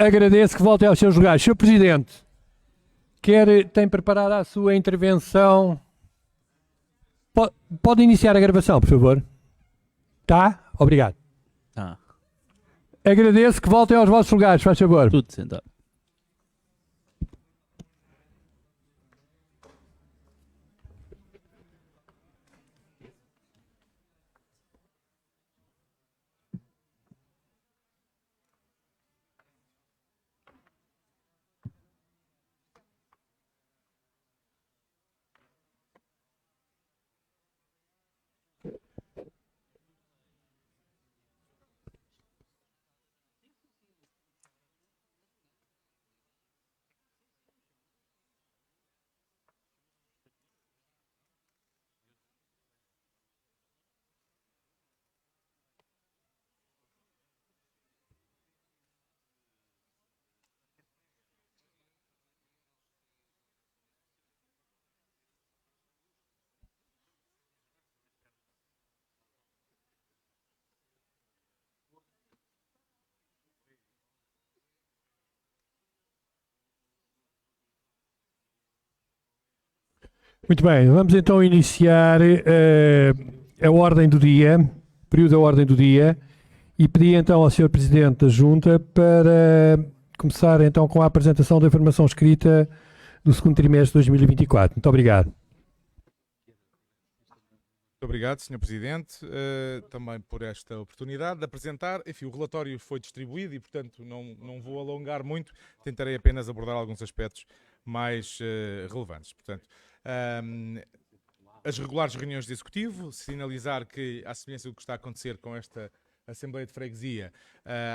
Agradeço que volte aos seus lugares. Sr. Presidente, tem preparada a sua intervenção? Pode iniciar a gravação, por favor. Tá? Obrigado. Agradeço que voltem aos vossos lugares, faz favor. Tudo sentado. Muito bem, vamos então iniciar a ordem do dia, período da ordem do dia, e pedir então ao Sr. Presidente da Junta para começar então com a apresentação da informação escrita do segundo trimestre de 2024. Muito obrigado. Muito obrigado, Sr. Presidente, também por esta oportunidade de apresentar. Enfim, o relatório foi distribuído e, portanto, não vou alongar muito, tentarei apenas abordar alguns aspectos mais relevantes. Portanto, as regulares reuniões de Executivo, sinalizar que, à semelhança do que está a acontecer com esta Assembleia de Freguesia,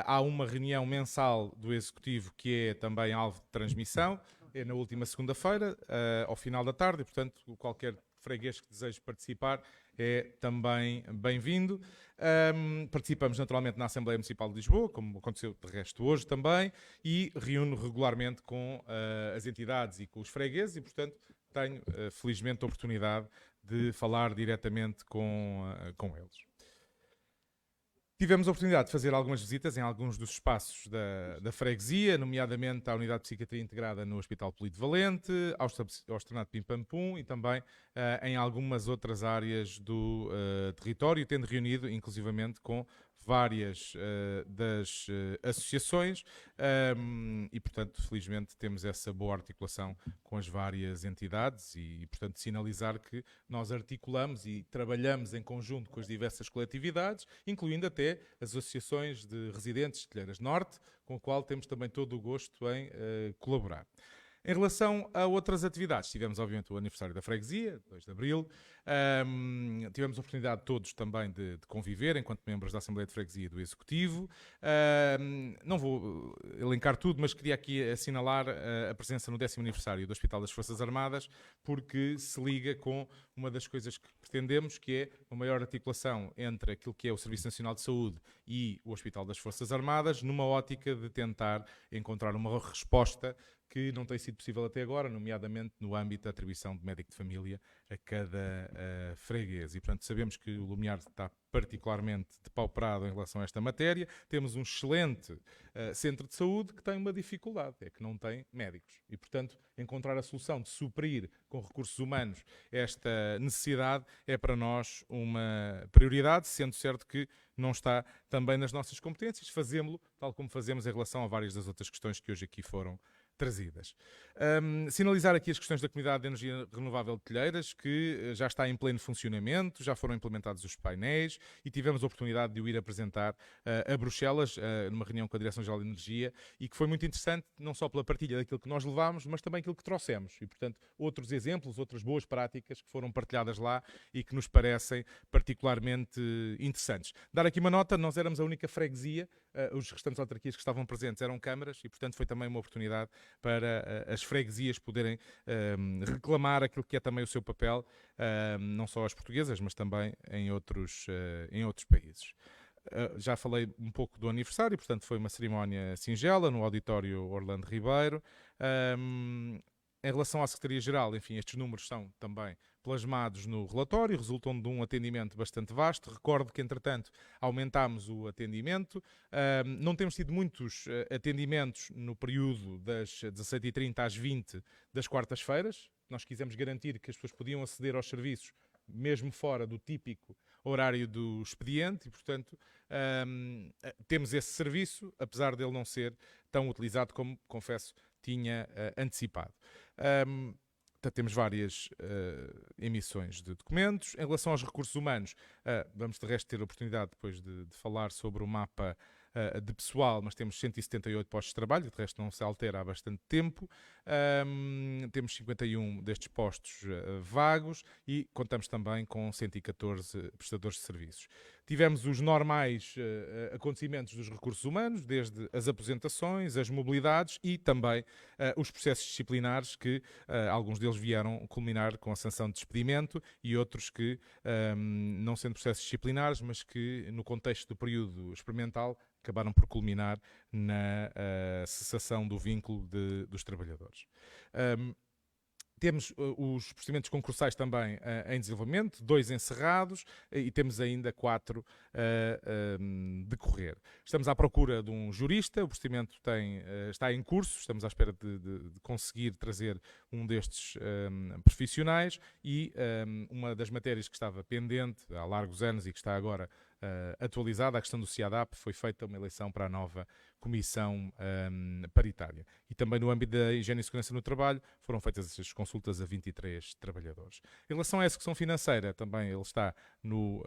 há uma reunião mensal do Executivo que é também alvo de transmissão, é na última segunda-feira, ao final da tarde, e, portanto, qualquer freguês que deseje participar é também bem-vindo. Participamos naturalmente na Assembleia Municipal de Lisboa, como aconteceu de resto hoje também, e reúno regularmente com as entidades e com os fregueses e, portanto, tenho felizmente a oportunidade de falar diretamente com eles. Tivemos a oportunidade de fazer algumas visitas em alguns dos espaços da freguesia, nomeadamente à Unidade de Psiquiatria Integrada no Hospital Polivalente, ao Externato Pim-Pam-Pum e também em algumas outras áreas do território, tendo reunido inclusivamente com várias das associações e, portanto, felizmente temos essa boa articulação com as várias entidades e, portanto, sinalizar que nós articulamos e trabalhamos em conjunto com as diversas coletividades, incluindo até as associações de residentes de Telheiras Norte, com a qual temos também todo o gosto em colaborar. Em relação a outras atividades, tivemos obviamente o aniversário da freguesia, 2 de Abril, tivemos a oportunidade todos também de conviver enquanto membros da Assembleia de Freguesia e do Executivo. Não vou elencar tudo, mas queria aqui assinalar a presença no 10º aniversário do Hospital das Forças Armadas, porque se liga com uma das coisas que pretendemos, que é uma maior articulação entre aquilo que é o Serviço Nacional de Saúde e o Hospital das Forças Armadas, numa ótica de tentar encontrar uma resposta que não tem sido possível até agora, nomeadamente no âmbito da atribuição de médico de família a cada freguês. E, portanto, sabemos que o Lumiar está particularmente depauperado em relação a esta matéria. Temos um excelente centro de saúde que tem uma dificuldade, é que não tem médicos. E, portanto, encontrar a solução de suprir com recursos humanos esta necessidade é para nós uma prioridade, sendo certo que não está também nas nossas competências. Fazemos-lo tal como fazemos em relação a várias das outras questões que hoje aqui foram trazidas. Sinalizar aqui as questões da Comunidade de Energia Renovável de Telheiras, que já está em pleno funcionamento, já foram implementados os painéis e tivemos a oportunidade de o ir apresentar a Bruxelas, numa reunião com a Direção-Geral de Energia, e que foi muito interessante, não só pela partilha daquilo que nós levámos, mas também aquilo que trouxemos. E, portanto, outros exemplos, outras boas práticas que foram partilhadas lá e que nos parecem particularmente interessantes. Dar aqui uma nota, nós éramos a única freguesia, os restantes autarquias que estavam presentes eram câmaras e, portanto, foi também uma oportunidade para as freguesias poderem reclamar aquilo que é também o seu papel, não só as portuguesas, mas também em outros países. Já falei um pouco do aniversário, portanto foi uma cerimónia singela no auditório Orlando Ribeiro. Em relação à Secretaria-Geral, enfim, estes números são também plasmados no relatório, resultam de um atendimento bastante vasto. Recordo que, entretanto, aumentámos o atendimento. Não temos tido muitos atendimentos no período das 17h30 às 20 das quartas-feiras. Nós quisemos garantir que as pessoas podiam aceder aos serviços mesmo fora do típico horário do expediente e, portanto, temos esse serviço, apesar dele não ser tão utilizado como, confesso, tinha antecipado. Temos várias emissões de documentos. Em relação aos recursos humanos, vamos de resto ter a oportunidade depois de falar sobre o mapa de pessoal, mas temos 178 postos de trabalho, de resto não se altera há bastante tempo. Temos 51 destes postos vagos e contamos também com 114 prestadores de serviços. Tivemos os normais acontecimentos dos recursos humanos, desde as aposentações, as mobilidades e também os processos disciplinares, que alguns deles vieram culminar com a sanção de despedimento e outros que, não sendo processos disciplinares, mas que no contexto do período experimental acabaram por culminar na cessação do vínculo dos trabalhadores. Temos os procedimentos concursais também em desenvolvimento, 2 encerrados e temos ainda 4 a decorrer. Estamos à procura de um jurista, o procedimento está em curso, estamos à espera de conseguir trazer um destes profissionais e uma das matérias que estava pendente há largos anos e que está agora atualizada, a questão do CIADAP, foi feita uma eleição para a nova comissão paritária. E também no âmbito da higiene e segurança no trabalho foram feitas essas consultas a 23 trabalhadores. Em relação à execução financeira, também ele está no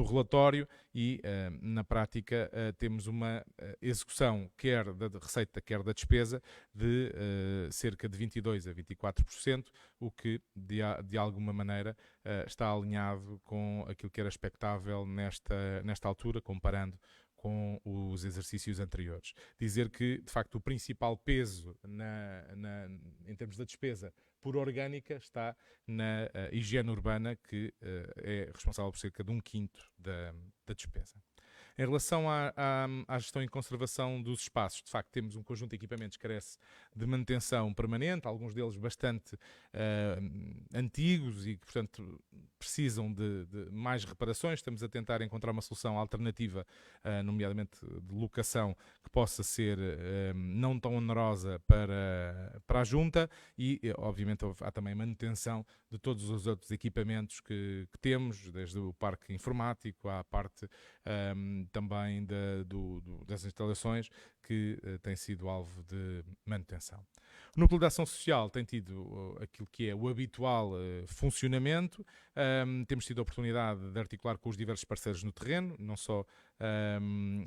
relatório e na prática temos uma execução quer da receita, quer da despesa de cerca de 22% a 24%, o que de alguma maneira está alinhado com aquilo que era expectável nesta altura, comparando com os exercícios anteriores. Dizer que, de facto, o principal peso em termos da despesa por orgânica está na higiene urbana, que é responsável por cerca de 1/5 da despesa. Em relação à gestão e conservação dos espaços, de facto temos um conjunto de equipamentos que carece de manutenção permanente, alguns deles bastante antigos e que, portanto, precisam de mais reparações. Estamos a tentar encontrar uma solução alternativa, nomeadamente de locação, que possa ser não tão onerosa para a Junta e, obviamente, há também manutenção de todos os outros equipamentos que temos, desde o parque informático à parte também das instalações que tem sido alvo de manutenção. O Núcleo de Ação Social tem tido aquilo que é o habitual funcionamento. Temos tido a oportunidade de articular com os diversos parceiros no terreno, não só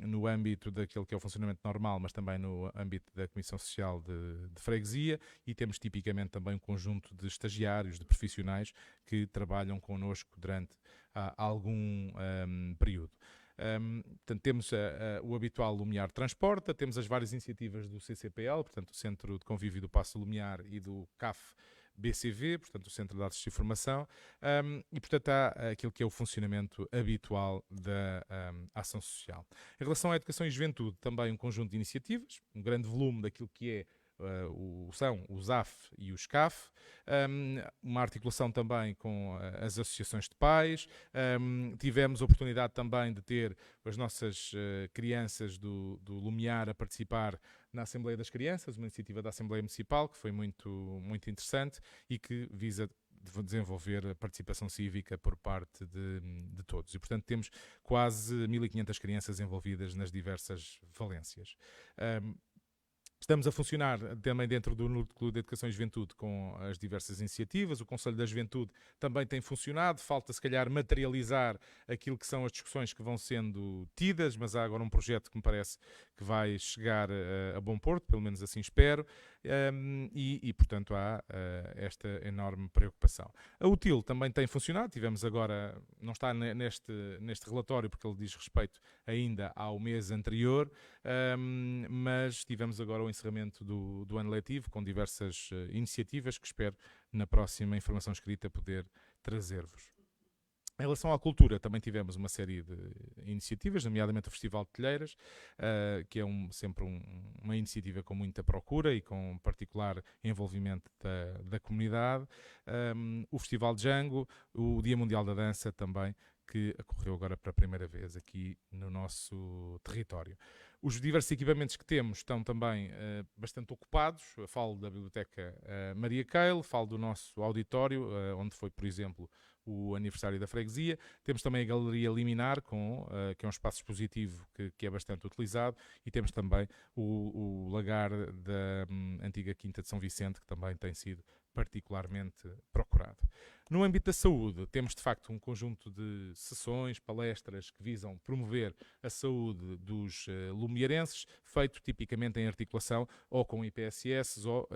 no âmbito daquele que é o funcionamento normal, mas também no âmbito da Comissão Social de Freguesia, e temos tipicamente também um conjunto de estagiários, de profissionais que trabalham connosco durante algum período. Portanto, temos o habitual Lumiar Transporta, temos as várias iniciativas do CCPL, portanto, o Centro de Convívio do Paço Lumiar, e do CAF BCV, portanto, o Centro de Dados de Informação, e, portanto, há aquilo que é o funcionamento habitual da ação social. Em relação à educação e juventude, também um conjunto de iniciativas, um grande volume daquilo que é são o ZAF e o SCAF, uma articulação também com as associações de pais. Tivemos a oportunidade também de ter as nossas crianças do Lumiar a participar na Assembleia das Crianças, uma iniciativa da Assembleia Municipal que foi muito, muito interessante e que visa desenvolver a participação cívica por parte de todos. E, portanto, temos quase 1.500 crianças envolvidas nas diversas valências. Estamos a funcionar também dentro do Núcleo de Educação e Juventude com as diversas iniciativas. O Conselho da Juventude também tem funcionado. Falta, se calhar, materializar aquilo que são as discussões que vão sendo tidas, mas há agora um projeto que me parece que vai chegar a bom porto, pelo menos assim espero, e portanto, há esta enorme preocupação. A UTIL também tem funcionado. Tivemos agora, não está neste relatório, porque ele diz respeito ainda ao mês anterior, mas tivemos agora o encerramento do ano letivo com diversas iniciativas que espero na próxima informação escrita poder trazer-vos. Em relação à cultura, também tivemos uma série de iniciativas, nomeadamente o Festival de Telheiras, que é sempre uma iniciativa com muita procura e com particular envolvimento da comunidade. O Festival de Django, o Dia Mundial da Dança também, que ocorreu agora pela primeira vez aqui no nosso território. Os diversos equipamentos que temos estão também bastante ocupados. Eu falo da Biblioteca Maria Keil, falo do nosso auditório, onde foi, por exemplo, o aniversário da freguesia. Temos também a Galeria Liminar, que é um espaço expositivo que é bastante utilizado, e temos também o lagar da antiga Quinta de São Vicente, que também tem sido particularmente procurado. No âmbito da saúde, temos de facto um conjunto de sessões, palestras que visam promover a saúde dos lumiarenses, feito tipicamente em articulação ou com IPSS ou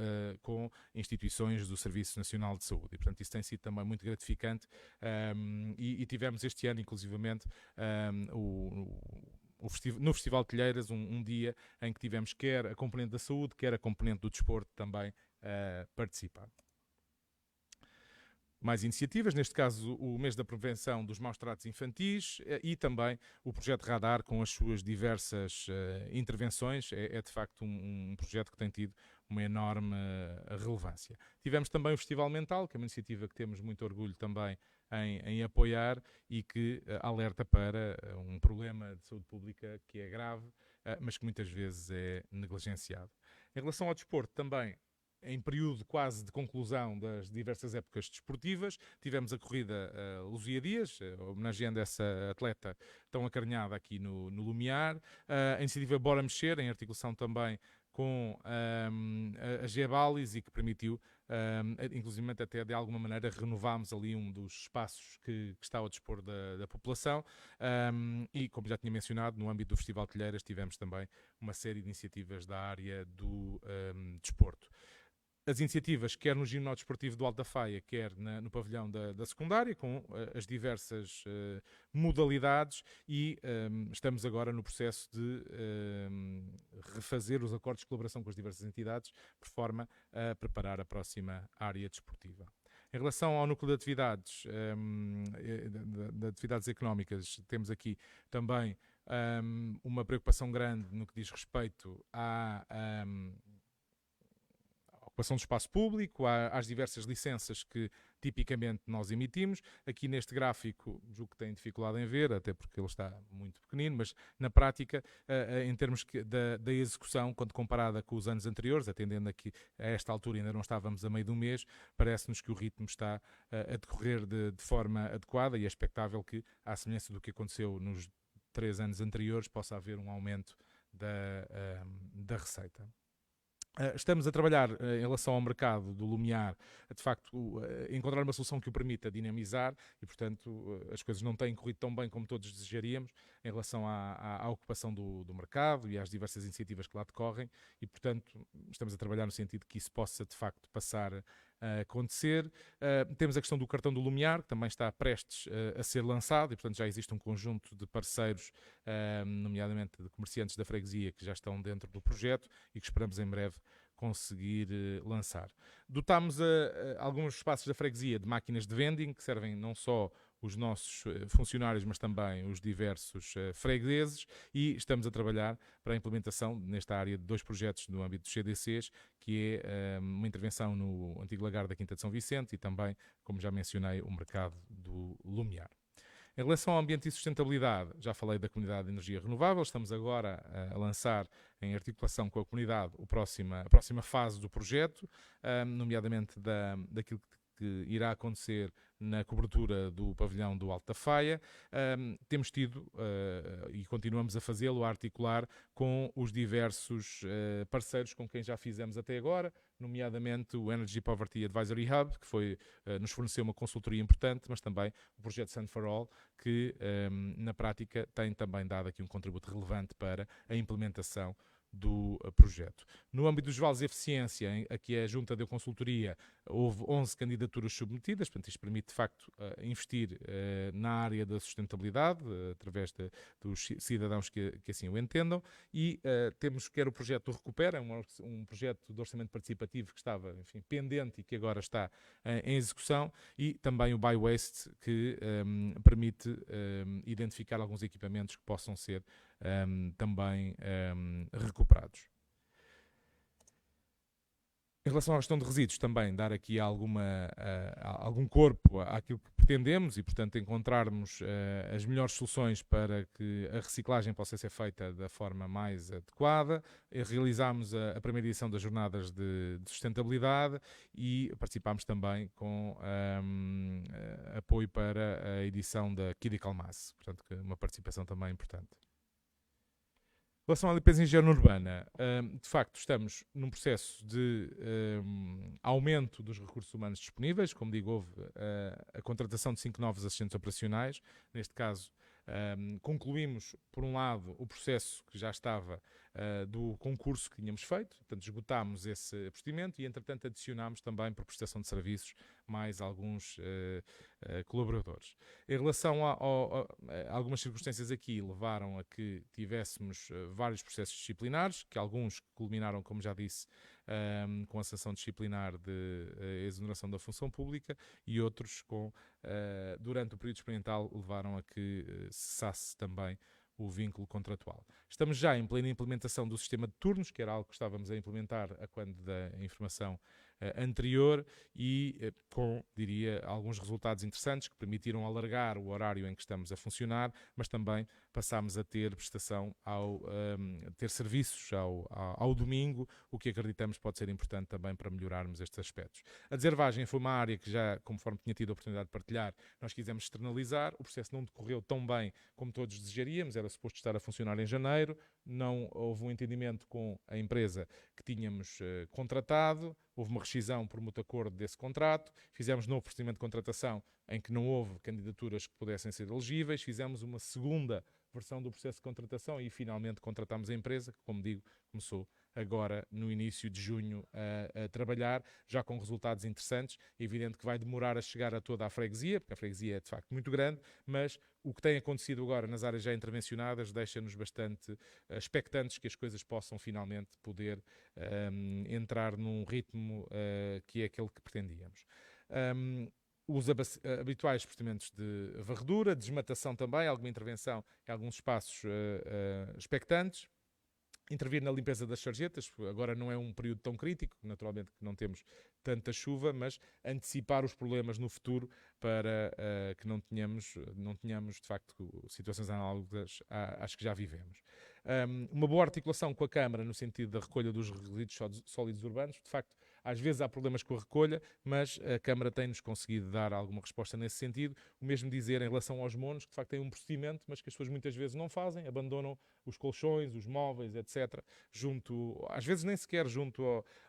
com instituições do Serviço Nacional de Saúde. E, portanto, isso tem sido também muito gratificante e tivemos este ano, inclusivamente, no Festival de Telheiras, um dia em que tivemos quer a componente da saúde, quer a componente do desporto também participar. Mais iniciativas, neste caso o mês da prevenção dos maus tratos infantis e também o projeto Radar com as suas diversas intervenções. É de facto um projeto que tem tido uma enorme relevância. Tivemos também o Festival Mental, que é uma iniciativa que temos muito orgulho também em apoiar e que alerta para um problema de saúde pública que é grave, mas que muitas vezes é negligenciado. Em relação ao desporto também, em período quase de conclusão das diversas épocas desportivas, tivemos a corrida Luzia Dias, homenageando essa atleta tão acarinhada aqui no Lumiar. A iniciativa Bora Mexer, em articulação também com a Gebalis, e que permitiu, inclusive até de alguma maneira, renovámos ali um dos espaços que está ao dispor da população. E, como já tinha mencionado, no âmbito do Festival de Telheiras tivemos também uma série de iniciativas da área do desporto. As iniciativas, quer no ginásio desportivo do Alto da Faia, quer no pavilhão da secundária, com as diversas modalidades, e estamos agora no processo de refazer os acordos de colaboração com as diversas entidades, por forma a preparar a próxima área desportiva. Em relação ao núcleo de atividades, de atividades económicas, temos aqui também uma preocupação grande no que diz respeito à ocupação do espaço público, às diversas licenças que tipicamente nós emitimos. Aqui neste gráfico, julgo que tem dificuldade em ver, até porque ele está muito pequenino, mas na prática, em termos da execução, quando comparada com os anos anteriores, atendendo aqui a esta altura ainda não estávamos a meio do mês, parece-nos que o ritmo está a decorrer de forma adequada, e é expectável que, à semelhança do que aconteceu nos 3 anos anteriores, possa haver um aumento da receita. Estamos a trabalhar em relação ao mercado do Lumiar, de facto, encontrar uma solução que o permita dinamizar, e, portanto, as coisas não têm corrido tão bem como todos desejaríamos em relação à ocupação do mercado e às diversas iniciativas que lá decorrem, e, portanto, estamos a trabalhar no sentido que isso possa, de facto, passar a acontecer. Temos a questão do cartão do Lumiar, que também está prestes a ser lançado, e, portanto, já existe um conjunto de parceiros, nomeadamente de comerciantes da freguesia, que já estão dentro do projeto e que esperamos em breve conseguir lançar. Dotámos alguns espaços da freguesia de máquinas de vending, que servem não só os nossos funcionários, mas também os diversos fregueses, e estamos a trabalhar para a implementação nesta área de 2 projetos no âmbito dos CDCs, que é uma intervenção no antigo lagar da Quinta de São Vicente e também, como já mencionei, o mercado do Lumiar. Em relação ao ambiente e sustentabilidade, já falei da comunidade de energia renovável, estamos agora a lançar, em articulação com a comunidade, a próxima fase do projeto, nomeadamente daquilo que irá acontecer na cobertura do pavilhão do Alto da Faia. Temos tido, e continuamos a fazê-lo, a articular com os diversos parceiros com quem já fizemos até agora, nomeadamente o Energy Poverty Advisory Hub, que nos forneceu uma consultoria importante, mas também o projeto Sun for All, que na prática tem também dado aqui um contributo relevante para a implementação do projeto. No âmbito dos vales de eficiência, aqui a Junta deu consultoria, houve 11 candidaturas submetidas, portanto isto permite de facto investir na área da sustentabilidade, através dos cidadãos que assim o entendam, e temos quer o projeto do Recupera, um projeto de orçamento participativo que estava, enfim, pendente e que agora está em execução, e também o Buy Waste, que permite identificar alguns equipamentos que possam ser também recuperados. Em relação à gestão de resíduos, também dar aqui algum corpo àquilo que pretendemos e, portanto, encontrarmos as melhores soluções para que a reciclagem possa ser feita da forma mais adequada. Realizámos a primeira edição das Jornadas de Sustentabilidade e participámos também com apoio para a edição da Kid Calmas, portanto, uma participação também importante. Em relação à limpeza e higiene urbana, de facto estamos num processo de aumento dos recursos humanos disponíveis. Como digo, houve a contratação de 5 novos assistentes operacionais. Neste caso, concluímos, por um lado, o processo que já estava do concurso que tínhamos feito, portanto esgotámos esse procedimento e, entretanto, adicionámos também, por prestação de serviços, mais alguns colaboradores. Em relação a algumas circunstâncias aqui, levaram a que tivéssemos vários processos disciplinares, que alguns culminaram, como já disse, com a sanção disciplinar de exoneração da função pública, e outros durante o período experimental levaram a que cessasse também o vínculo contratual. Estamos já em plena implementação do sistema de turnos, que era algo que estávamos a implementar a quando da informação anterior, e com, diria, alguns resultados interessantes que permitiram alargar o horário em que estamos a funcionar, mas também passámos a ter prestação ter serviços ao domingo, o que acreditamos pode ser importante também para melhorarmos estes aspectos. A deservagem foi uma área que já, conforme tinha tido a oportunidade de partilhar, nós quisemos externalizar. O processo não decorreu tão bem como todos desejaríamos, era suposto estar a funcionar em janeiro, não houve um entendimento com a empresa que tínhamos contratado, houve uma rescisão por mútuo acordo desse contrato, fizemos novo procedimento de contratação em que não houve candidaturas que pudessem ser elegíveis, fizemos uma segunda versão do processo de contratação e finalmente contratámos a empresa, que, como digo, começou agora no início de junho a trabalhar, já com resultados interessantes. É evidente que vai demorar a chegar a toda a freguesia, porque a freguesia é de facto muito grande, mas o que tem acontecido agora nas áreas já intervencionadas deixa-nos bastante expectantes que as coisas possam finalmente poder entrar num ritmo que é aquele que pretendíamos. Os habituais procedimentos de varredura, desmatação também, alguma intervenção em alguns espaços expectantes. Intervir na limpeza das sarjetas, agora não é um período tão crítico, naturalmente que não temos tanta chuva, mas antecipar os problemas no futuro para que não tenhamos de facto situações análogas às que já vivemos. Uma boa articulação com a Câmara no sentido da recolha dos resíduos sólidos urbanos. De facto, às vezes há problemas com a recolha, mas a Câmara tem-nos conseguido dar alguma resposta nesse sentido. O mesmo dizer em relação aos monos, que de facto têm um procedimento, mas que as pessoas muitas vezes não fazem, abandonam os colchões, os móveis, etc., às vezes nem sequer junto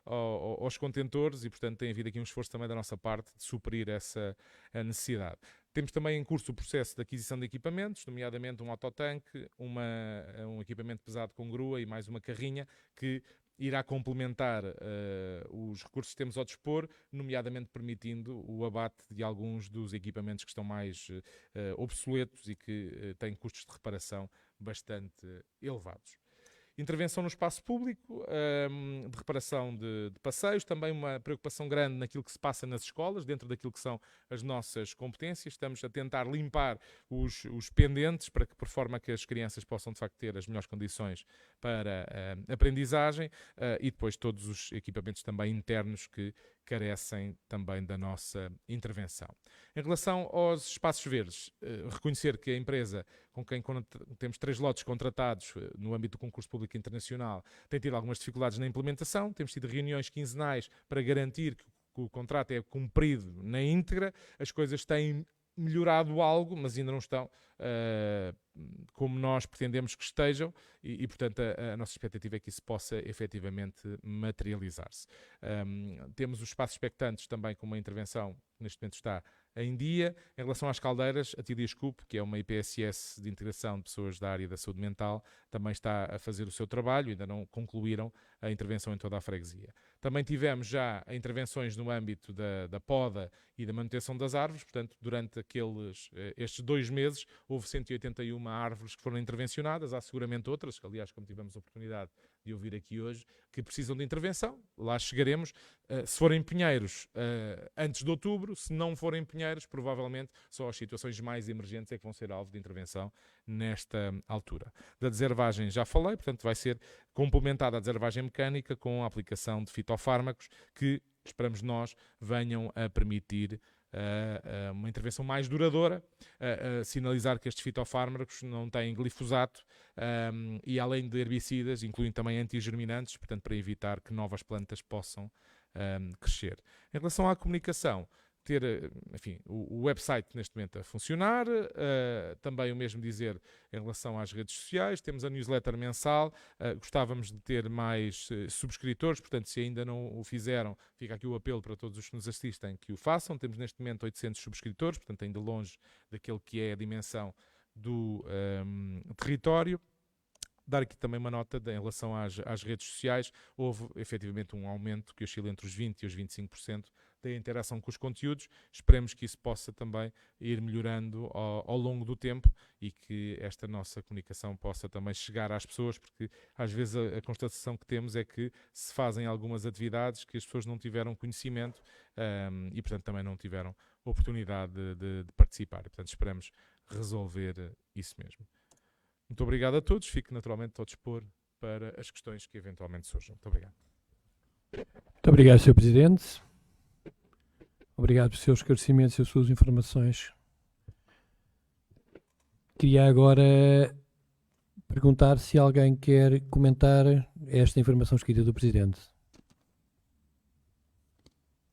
aos contentores, e portanto tem havido aqui um esforço também da nossa parte de suprir essa necessidade. Temos também em curso o processo de aquisição de equipamentos, nomeadamente um autotanque, um equipamento pesado com grua e mais uma carrinha, que irá complementar os recursos que temos ao dispor, nomeadamente permitindo o abate de alguns dos equipamentos que estão mais obsoletos e que têm custos de reparação bastante elevados. Intervenção no espaço público, de reparação de passeios, também uma preocupação grande naquilo que se passa nas escolas, dentro daquilo que são as nossas competências. Estamos a tentar limpar os pendentes para que, por forma que as crianças possam, de facto, ter as melhores condições para aprendizagem, e depois todos os equipamentos também internos que carecem também da nossa intervenção. Em relação aos espaços verdes, reconhecer que a empresa com quem temos 3 lotes contratados no âmbito do concurso público internacional tem tido algumas dificuldades na implementação. Temos tido reuniões quinzenais para garantir que o contrato é cumprido na íntegra. As coisas têm melhorado algo, mas ainda não estão como nós pretendemos que estejam e portanto, a nossa expectativa é que isso possa efetivamente materializar-se. Temos os espaços expectantes também com uma intervenção que neste momento está em dia. Em relação às caldeiras, a Tiliascup, que é uma IPSS de integração de pessoas da área da saúde mental, também está a fazer o seu trabalho, ainda não concluíram a intervenção em toda a freguesia. Também tivemos já intervenções no âmbito da poda e da manutenção das árvores, portanto, durante estes 2 meses, houve 181 árvores que foram intervencionadas, há seguramente outras, que aliás, como tivemos a oportunidade de ouvir aqui hoje, que precisam de intervenção. Lá chegaremos. Se forem pinheiros, antes de outubro. Se não forem pinheiros, provavelmente só as situações mais emergentes é que vão ser alvo de intervenção nesta altura. Da deservagem já falei, portanto vai ser complementada a deservagem mecânica com a aplicação de fitofármacos que, esperamos nós, venham a permitir uma intervenção mais duradoura, sinalizar que estes fitofármacos não têm glifosato e, além de herbicidas, incluem também antigerminantes, portanto, para evitar que novas plantas possam crescer. Em relação à comunicação, ter, enfim, o website neste momento a funcionar, também o mesmo dizer em relação às redes sociais, temos a newsletter mensal, gostávamos de ter mais subscritores, portanto, se ainda não o fizeram, fica aqui o apelo para todos os que nos assistem que o façam. Temos neste momento 800 subscritores, portanto, ainda longe daquele que é a dimensão do território. Dar aqui também uma nota em relação às redes sociais. Houve efetivamente um aumento que oscila entre os 20% e os 25% da interação com os conteúdos. Esperemos que isso possa também ir melhorando ao longo do tempo e que esta nossa comunicação possa também chegar às pessoas, porque às vezes a constatação que temos é que se fazem algumas atividades que as pessoas não tiveram conhecimento e, portanto, também não tiveram oportunidade de participar. E, portanto, esperamos resolver isso mesmo. Muito obrigado a todos. Fico naturalmente ao dispor para as questões que eventualmente surjam. Muito obrigado. Muito obrigado, Sr. Presidente. Obrigado pelos seus esclarecimentos e as suas informações. Queria agora perguntar se alguém quer comentar esta informação escrita do Presidente.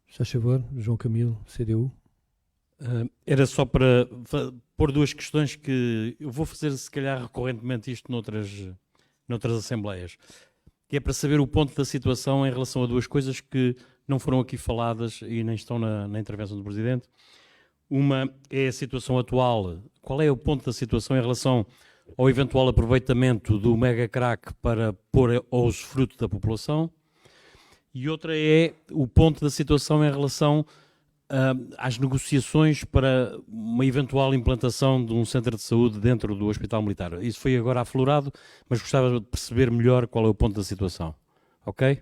Se faz favor, João Camilo, CDU. Era só para pôr 2 questões que eu vou fazer, se calhar, recorrentemente isto noutras assembleias, que é para saber o ponto da situação em relação a 2 coisas que não foram aqui faladas e nem estão na intervenção do Presidente. Uma é a situação atual. Qual é o ponto da situação em relação ao eventual aproveitamento do mega crack para pôr ao usufruto da população? E outra é o ponto da situação em relação às negociações para uma eventual implantação de um centro de saúde dentro do Hospital Militar. Isso foi agora aflorado, mas gostava de perceber melhor qual é o ponto da situação. Ok?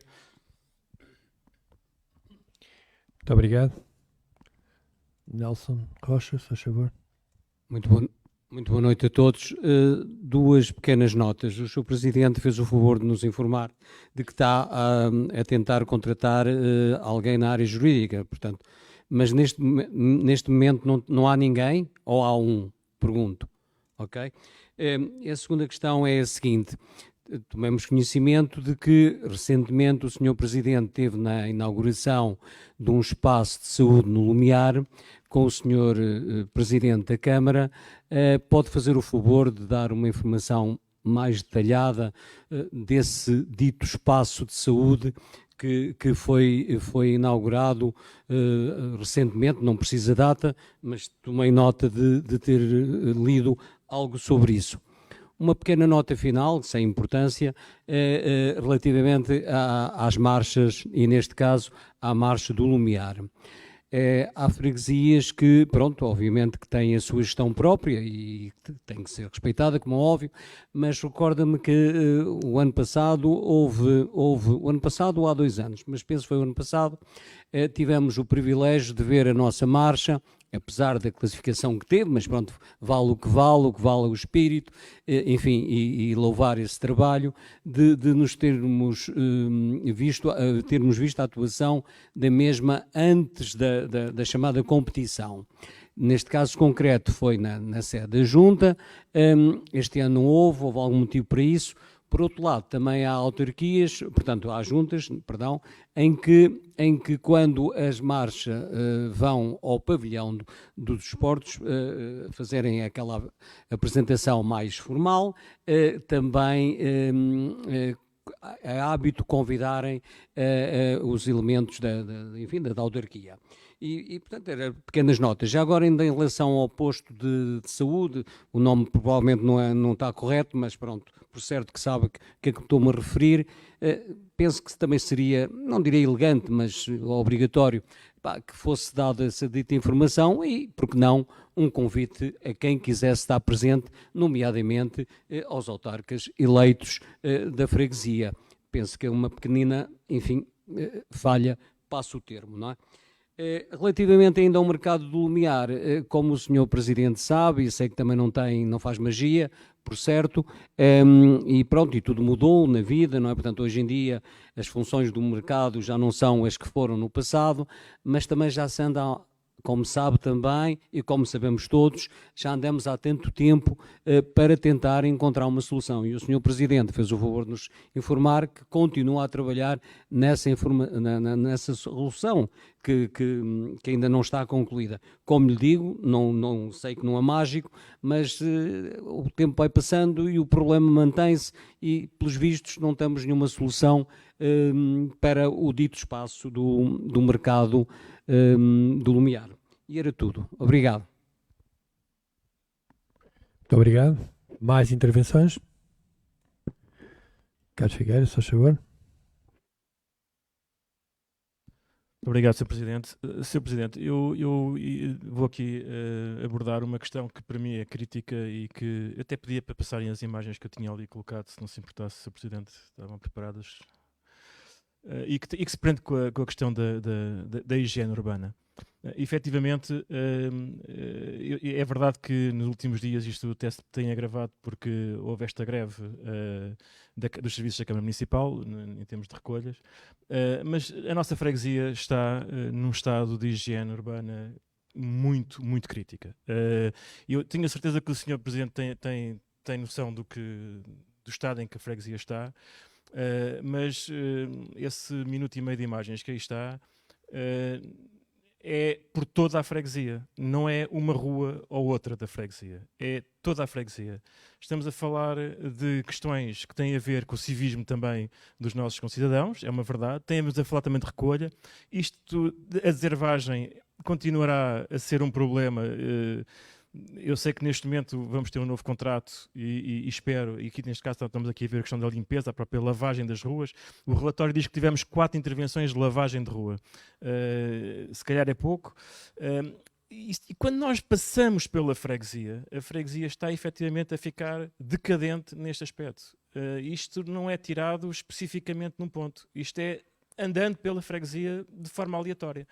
Muito obrigado. Nelson Rocha, se faz favor. Muito boa noite a todos. 2 pequenas notas. O Sr. Presidente fez o favor de nos informar de que está a tentar contratar alguém na área jurídica, portanto, mas neste momento não há ninguém, ou há um? Pergunto. Ok? A segunda questão é a seguinte. Tomamos conhecimento de que recentemente o Sr. Presidente esteve na inauguração de um espaço de saúde no Lumiar com o Sr. Presidente da Câmara. Pode fazer o favor de dar uma informação mais detalhada desse dito espaço de saúde que foi inaugurado recentemente, não precisa data, mas tomei nota de ter lido algo sobre isso. Uma pequena nota final, sem importância, relativamente às marchas, e neste caso à marcha do Lumiar. Há freguesias que, pronto, obviamente que têm a sua gestão própria e tem que ser respeitada, como é óbvio, mas recorda-me que o ano passado o ano passado ou há 2 anos, mas penso que foi o ano passado, tivemos o privilégio de ver a nossa marcha, apesar da classificação que teve, mas pronto, vale o que vale o espírito, enfim, e louvar esse trabalho de nos termos visto a atuação da mesma antes da chamada competição. Neste caso concreto foi na sede da Junta, este ano não houve algum motivo para isso. Por outro lado, também há autarquias, portanto, há juntas, perdão, em que quando as marchas vão ao pavilhão dos desportos fazerem aquela apresentação mais formal, também é hábito convidarem os elementos da autarquia. E, portanto, eram pequenas notas. Já agora, ainda em relação ao posto de saúde, o nome provavelmente não está correto, mas pronto, por certo que sabe que é que estou-me a referir, penso que também seria, não direi elegante, mas obrigatório, que fosse dada essa dita informação e, por que não, um convite a quem quisesse estar presente, nomeadamente aos autarcas eleitos da freguesia. Penso que é uma pequenina, enfim, falha, passo o termo, não é? Relativamente ainda ao mercado do Lumiar, como o Sr. Presidente sabe, e sei que também não faz magia, por certo, e pronto, e tudo mudou na vida, não é? Portanto, hoje em dia as funções do mercado já não são as que foram no passado, mas também já se anda, como sabe também, e como sabemos todos, já andamos há tanto tempo para tentar encontrar uma solução. E o Sr. Presidente fez o favor de nos informar que continua a trabalhar nessa solução que ainda não está concluída. Como lhe digo, não sei que não é mágico, mas o tempo vai passando e o problema mantém-se e, pelos vistos, não temos nenhuma solução para o dito espaço do mercado do Lumiar. E era tudo. Obrigado. Muito obrigado. Mais intervenções? Carlos Figueiredo, só favor. Obrigado, Sr. Presidente. Sr. Presidente, eu vou aqui abordar uma questão que para mim é crítica e que até pedia para passarem as imagens que eu tinha ali colocado, se não se importasse, Sr. Presidente, estavam preparadas, e que se prende com a questão da higiene urbana. Efetivamente, é verdade que nos últimos dias isto até se tem agravado porque houve esta greve dos serviços da Câmara Municipal, em termos de recolhas, mas a nossa freguesia está num estado de higiene urbana muito, muito crítica. Eu tenho a certeza que o Sr. Presidente tem noção do estado em que a freguesia está, mas esse minuto e meio de imagens que aí está é por toda a freguesia, não é uma rua ou outra da freguesia, é toda a freguesia. Estamos a falar de questões que têm a ver com o civismo também dos nossos concidadãos, é uma verdade. Temos a falar também de recolha. A deservagem continuará a ser um problema. Eu sei que neste momento vamos ter um novo contrato e espero, e aqui neste caso estamos aqui a ver a questão da limpeza, a própria lavagem das ruas. O relatório diz que tivemos 4 intervenções de lavagem de rua. Se calhar é pouco. E quando nós passamos pela freguesia, a freguesia está efetivamente a ficar decadente neste aspecto. Isto não é tirado especificamente num ponto. Isto é andando pela freguesia de forma aleatória.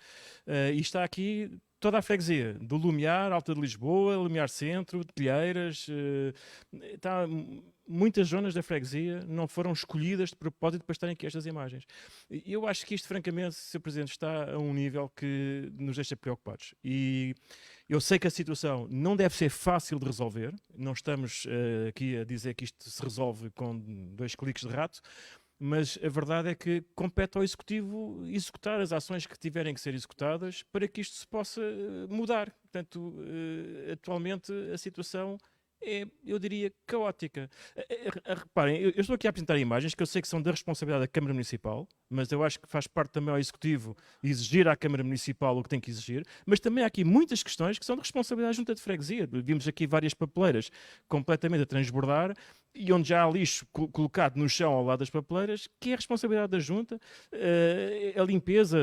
E está aqui toda a freguesia, do Lumiar, Alta de Lisboa, Lumiar Centro, Telheiras, muitas zonas da freguesia não foram escolhidas de propósito para estarem aqui estas imagens. Eu acho que isto, francamente, Sr. Presidente, está a um nível que nos deixa preocupados. E eu sei que a situação não deve ser fácil de resolver, não estamos aqui a dizer que isto se resolve com 2 cliques de rato, mas a verdade é que compete ao Executivo executar as ações que tiverem que ser executadas para que isto se possa mudar. Portanto, atualmente a situação é, eu diria, caótica. Reparem, eu estou aqui a apresentar imagens que eu sei que são da responsabilidade da Câmara Municipal, mas eu acho que faz parte também ao Executivo exigir à Câmara Municipal o que tem que exigir, mas também há aqui muitas questões que são de responsabilidade da Junta de Freguesia. Vimos aqui várias papeleiras completamente a transbordar e onde já há lixo colocado no chão ao lado das papeleiras, que é a responsabilidade da Junta, a limpeza.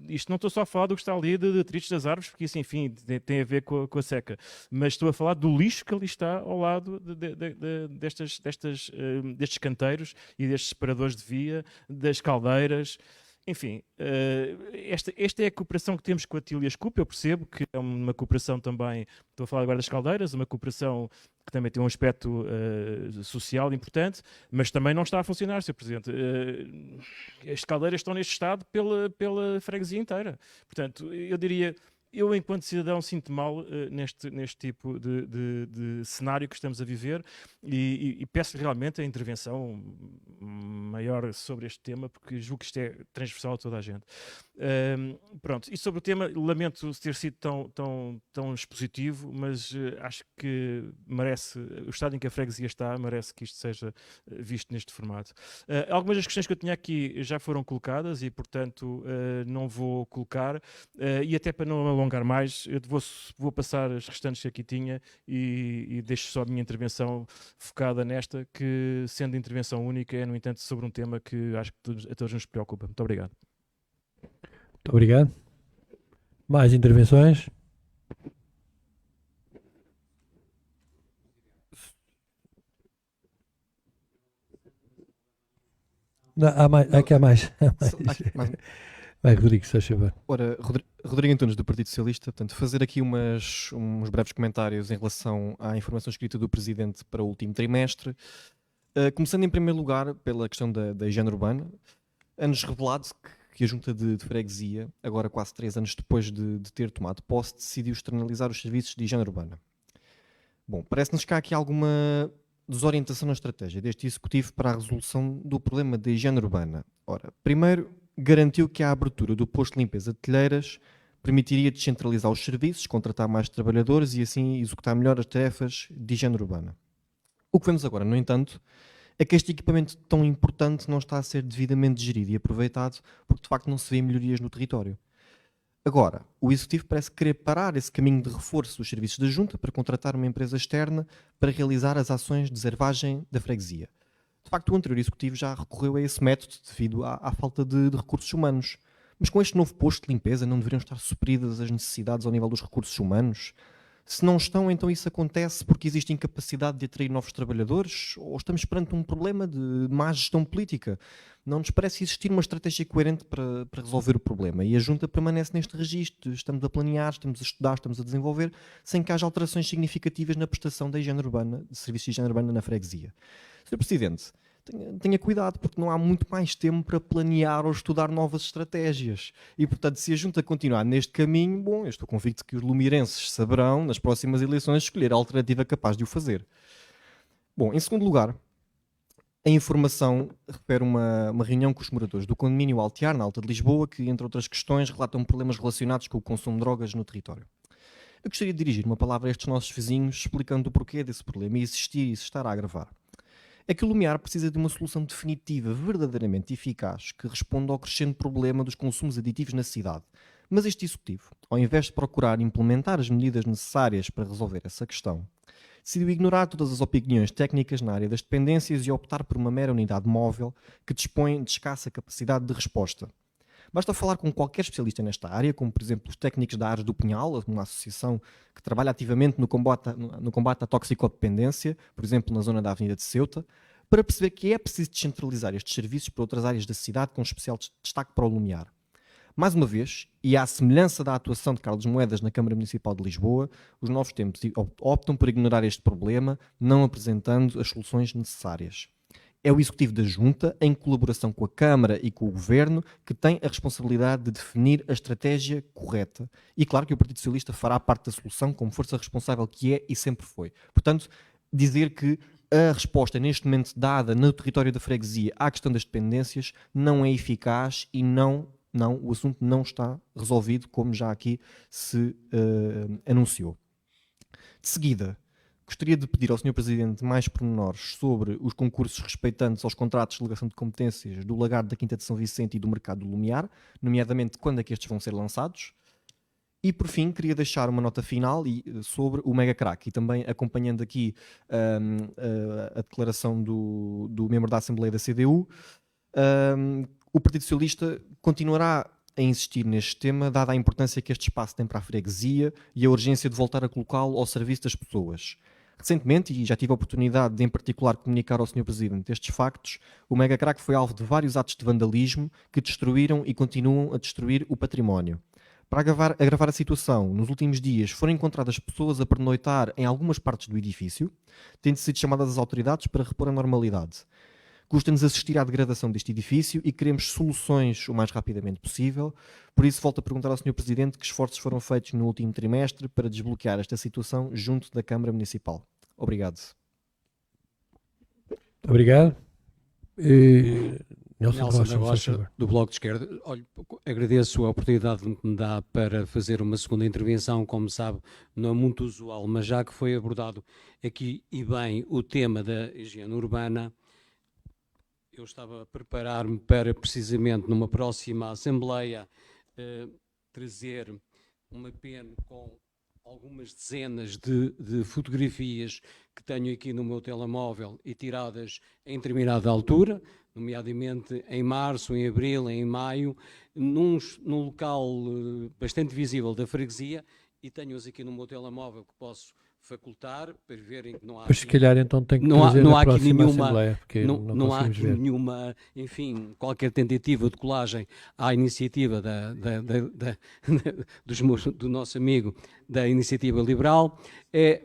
Isto não estou só a falar do que está ali de detritos das árvores, porque isso, enfim, tem a ver com a seca, mas estou a falar do lixo que ali está ao lado destes canteiros e destes separadores de via, das caldeiras. Enfim, esta é a cooperação que temos com a TIL e a SCUP. Eu percebo que é uma cooperação também, estou a falar agora das caldeiras, uma cooperação que também tem um aspecto social importante, mas também não está a funcionar, Sr. Presidente. As caldeiras estão neste estado pela freguesia inteira. Portanto, eu diria... Eu, enquanto cidadão, sinto mal neste tipo de cenário que estamos a viver e peço realmente a intervenção maior sobre este tema, porque julgo que isto é transversal a toda a gente. Pronto, e sobre o tema, lamento ter sido tão expositivo, mas acho que merece, o estado em que a freguesia está, merece que isto seja visto neste formato. Algumas das questões que eu tinha aqui já foram colocadas e, portanto, não vou colocar, e até para não alongar mais, eu vou passar as restantes que aqui tinha e deixo só a minha intervenção focada nesta, que sendo intervenção única é, no entanto, sobre um tema que acho que a todos nos preocupa. Muito obrigado. Muito obrigado. Mais intervenções? Não, há mais. Aqui há mais. Vai, Rodrigo, se faz favor. Ora, Rodrigo Antunes, do Partido Socialista. Portanto, fazer aqui uns breves comentários em relação à informação escrita do Presidente para o último trimestre. Começando em primeiro lugar pela questão da higiene urbana. É-nos revelado que a Junta de Freguesia, agora quase 3 anos depois de ter tomado posse, decidiu externalizar os serviços de higiene urbana. Bom, parece-nos que há aqui alguma desorientação na estratégia deste Executivo para a resolução do problema da higiene urbana. Ora, primeiro, garantiu que a abertura do posto de limpeza de telheiras permitiria descentralizar os serviços, contratar mais trabalhadores e assim executar melhor as tarefas de higiene urbana. O que vemos agora, no entanto, é que este equipamento tão importante não está a ser devidamente gerido e aproveitado porque de facto não se vê melhorias no território. Agora, o Executivo parece querer parar esse caminho de reforço dos serviços da Junta para contratar uma empresa externa para realizar as ações de deservagem da freguesia. De facto, o anterior Executivo já recorreu a esse método devido à falta de recursos humanos. Mas com este novo posto de limpeza não deveriam estar supridas as necessidades ao nível dos recursos humanos? Se não estão, então isso acontece porque existe incapacidade de atrair novos trabalhadores? Ou estamos perante um problema de má gestão política? Não nos parece existir uma estratégia coerente para resolver o problema. E a Junta permanece neste registro. Estamos a planear, estamos a estudar, estamos a desenvolver, sem que haja alterações significativas na prestação da higiene urbana, de serviços de higiene urbana na freguesia. Sr. Presidente, tenha cuidado, porque não há muito mais tempo para planear ou estudar novas estratégias. E, portanto, se a Junta continuar neste caminho, bom, eu estou convicto que os lumirenses saberão, nas próximas eleições, escolher a alternativa capaz de o fazer. Bom, em segundo lugar, a informação refere uma reunião com os moradores do condomínio Altear, na Alta de Lisboa, que, entre outras questões, relatam problemas relacionados com o consumo de drogas no território. Eu gostaria de dirigir uma palavra a estes nossos vizinhos, explicando o porquê desse problema e existir e se estar a agravar. É que o Lumiar precisa de uma solução definitiva, verdadeiramente eficaz, que responda ao crescente problema dos consumos aditivos na cidade. Mas este Executivo, ao invés de procurar implementar as medidas necessárias para resolver essa questão, decidiu ignorar todas as opiniões técnicas na área das dependências e optar por uma mera unidade móvel que dispõe de escassa capacidade de resposta. Basta falar com qualquer especialista nesta área, como por exemplo os técnicos da área do Pinhal, uma associação que trabalha ativamente no combate à toxicodependência, por exemplo na zona da Avenida de Ceuta, para perceber que é preciso descentralizar estes serviços para outras áreas da cidade, com especial destaque para o Lumiar. Mais uma vez, e à semelhança da atuação de Carlos Moedas na Câmara Municipal de Lisboa, os novos tempos optam por ignorar este problema, não apresentando as soluções necessárias. É o Executivo da Junta, em colaboração com a Câmara e com o Governo, que tem a responsabilidade de definir a estratégia correta. E claro que o Partido Socialista fará parte da solução, como força responsável que é e sempre foi. Portanto, dizer que a resposta neste momento dada no território da freguesia à questão das dependências não é eficaz e o assunto não está resolvido, como já aqui se anunciou. De seguida, gostaria de pedir ao Sr. Presidente mais pormenores sobre os concursos respeitantes aos contratos de delegação de competências do Lagarto da Quinta de São Vicente e do Mercado do Lumiar, nomeadamente quando é que estes vão ser lançados. E por fim, queria deixar uma nota final sobre o mega crack e também acompanhando aqui a declaração do membro da Assembleia da CDU, o Partido Socialista continuará a insistir neste tema, dada a importância que este espaço tem para a freguesia e a urgência de voltar a colocá-lo ao serviço das pessoas. Recentemente, e já tive a oportunidade de em particular comunicar ao Sr. Presidente estes factos, o mega crack foi alvo de vários atos de vandalismo que destruíram e continuam a destruir o património. Para agravar a situação, nos últimos dias foram encontradas pessoas a pernoitar em algumas partes do edifício, tendo sido chamadas as autoridades para repor a normalidade. Custa-nos assistir à degradação deste edifício e queremos soluções o mais rapidamente possível. Por isso, volto a perguntar ao Sr. Presidente que esforços foram feitos no último trimestre para desbloquear esta situação junto da Câmara Municipal. Obrigado. Obrigado. Nelson Nelson Rocha, da por Rocha, favor. do Bloco de Esquerda. Olha, agradeço a oportunidade que me dá para fazer uma segunda intervenção, como sabe, não é muito usual, mas já que foi abordado aqui e bem o tema da higiene urbana, eu estava a preparar-me para precisamente numa próxima Assembleia trazer uma pena com algumas dezenas de fotografias que tenho aqui no meu telemóvel e tiradas em determinada altura, nomeadamente em março, em abril, em maio, num local bastante visível da freguesia, e tenho-as aqui no meu telemóvel que posso facultar para verem que não há... Mas se calhar então tem que não há- trazer não na há aqui próxima nenhuma- Assembleia, porque não há conseguimos aqui ver. nenhuma, enfim, qualquer tentativa de colagem à iniciativa do nosso amigo da Iniciativa Liberal,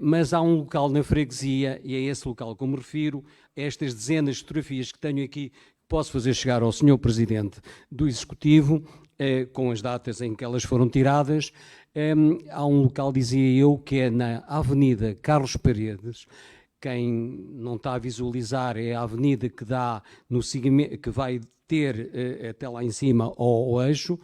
mas há um local na freguesia, e é esse local que eu me refiro, estas dezenas de fotografias que tenho aqui, posso fazer chegar ao Sr. Presidente do Executivo, com as datas em que elas foram tiradas. Há um local, dizia eu, que é na Avenida Carlos Paredes. Quem não está a visualizar é a avenida que dá no seguimento, que vai ter até lá em cima ao eixo,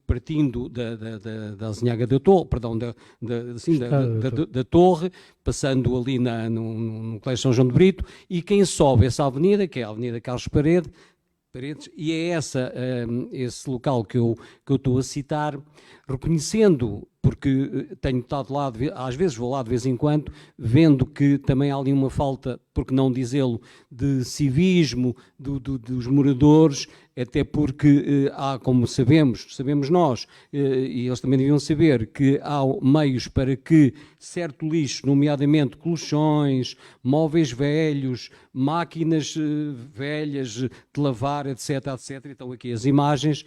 partindo da Azinhaga da Torre, perdão, da Torre, passando ali no Colégio São João de Brito, e quem sobe essa avenida, que é a Avenida Carlos Paredes, e é esse local que eu estou a citar, reconhecendo, porque tenho estado lá, às vezes vou lá de vez em quando, vendo que também há ali uma falta, por que não dizê-lo, de civismo dos moradores, até porque há, como sabemos nós, e eles também deviam saber, que há meios para que certo lixo, nomeadamente colchões, móveis velhos, máquinas velhas de lavar, etc., então aqui as imagens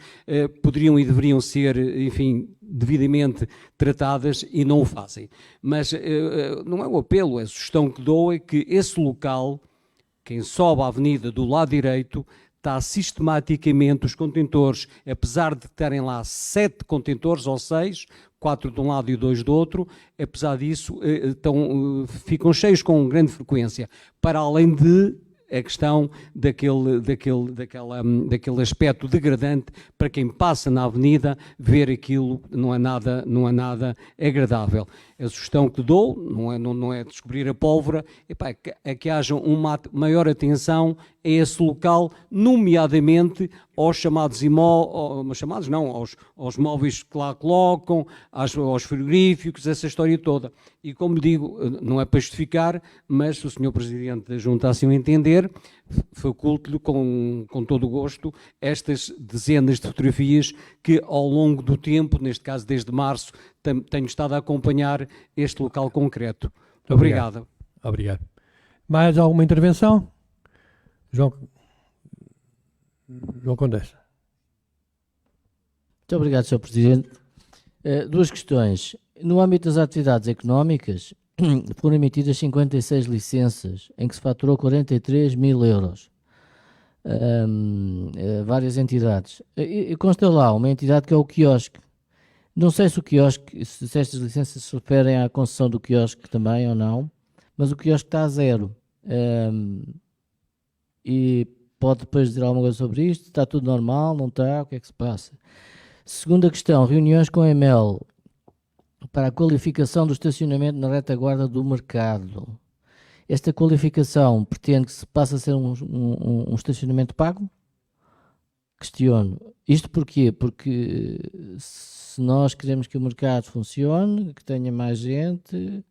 poderiam e deveriam ser, enfim, devidamente tratadas e não o fazem. Mas não é o apelo, a sugestão que dou é que esse local, quem sobe a avenida do lado direito, está sistematicamente os contentores, apesar de terem lá 7 contentores ou 6, 4 de um lado e 2 do outro, apesar disso ficam cheios com grande frequência, para além de a questão daquele aspecto degradante para quem passa na avenida, ver aquilo não é nada agradável. A sugestão que dou não é descobrir a pólvora, é que haja uma maior atenção a esse local, nomeadamente aos aos móveis que lá colocam, aos frigoríficos, essa história toda. E como digo, não é para justificar, mas se o Sr. Presidente da Junta assim o entender, faculte-lhe com todo o gosto estas dezenas de fotografias que ao longo do tempo, neste caso desde março, tenho estado a acompanhar este local concreto. Obrigado. Obrigado. Mais alguma intervenção? João Condessa. Muito obrigado, Sr. Presidente. Duas questões. No âmbito das atividades económicas, foram emitidas 56 licenças, em que se faturou 43 mil euros. Várias entidades. E consta lá uma entidade que é o quiosque. Não sei se o quiosque, se estas licenças se referem à concessão do quiosque também ou não, mas o quiosque está a 0. E pode depois dizer alguma coisa sobre isto? Está tudo normal? Não está? O que é que se passa? Segunda questão, reuniões com a EML para a qualificação do estacionamento na retaguarda do mercado. Esta qualificação pretende que se passe a ser um estacionamento pago? Questiono. questiono. Isto porquê? Porque se nós queremos que o mercado funcione, que tenha mais gente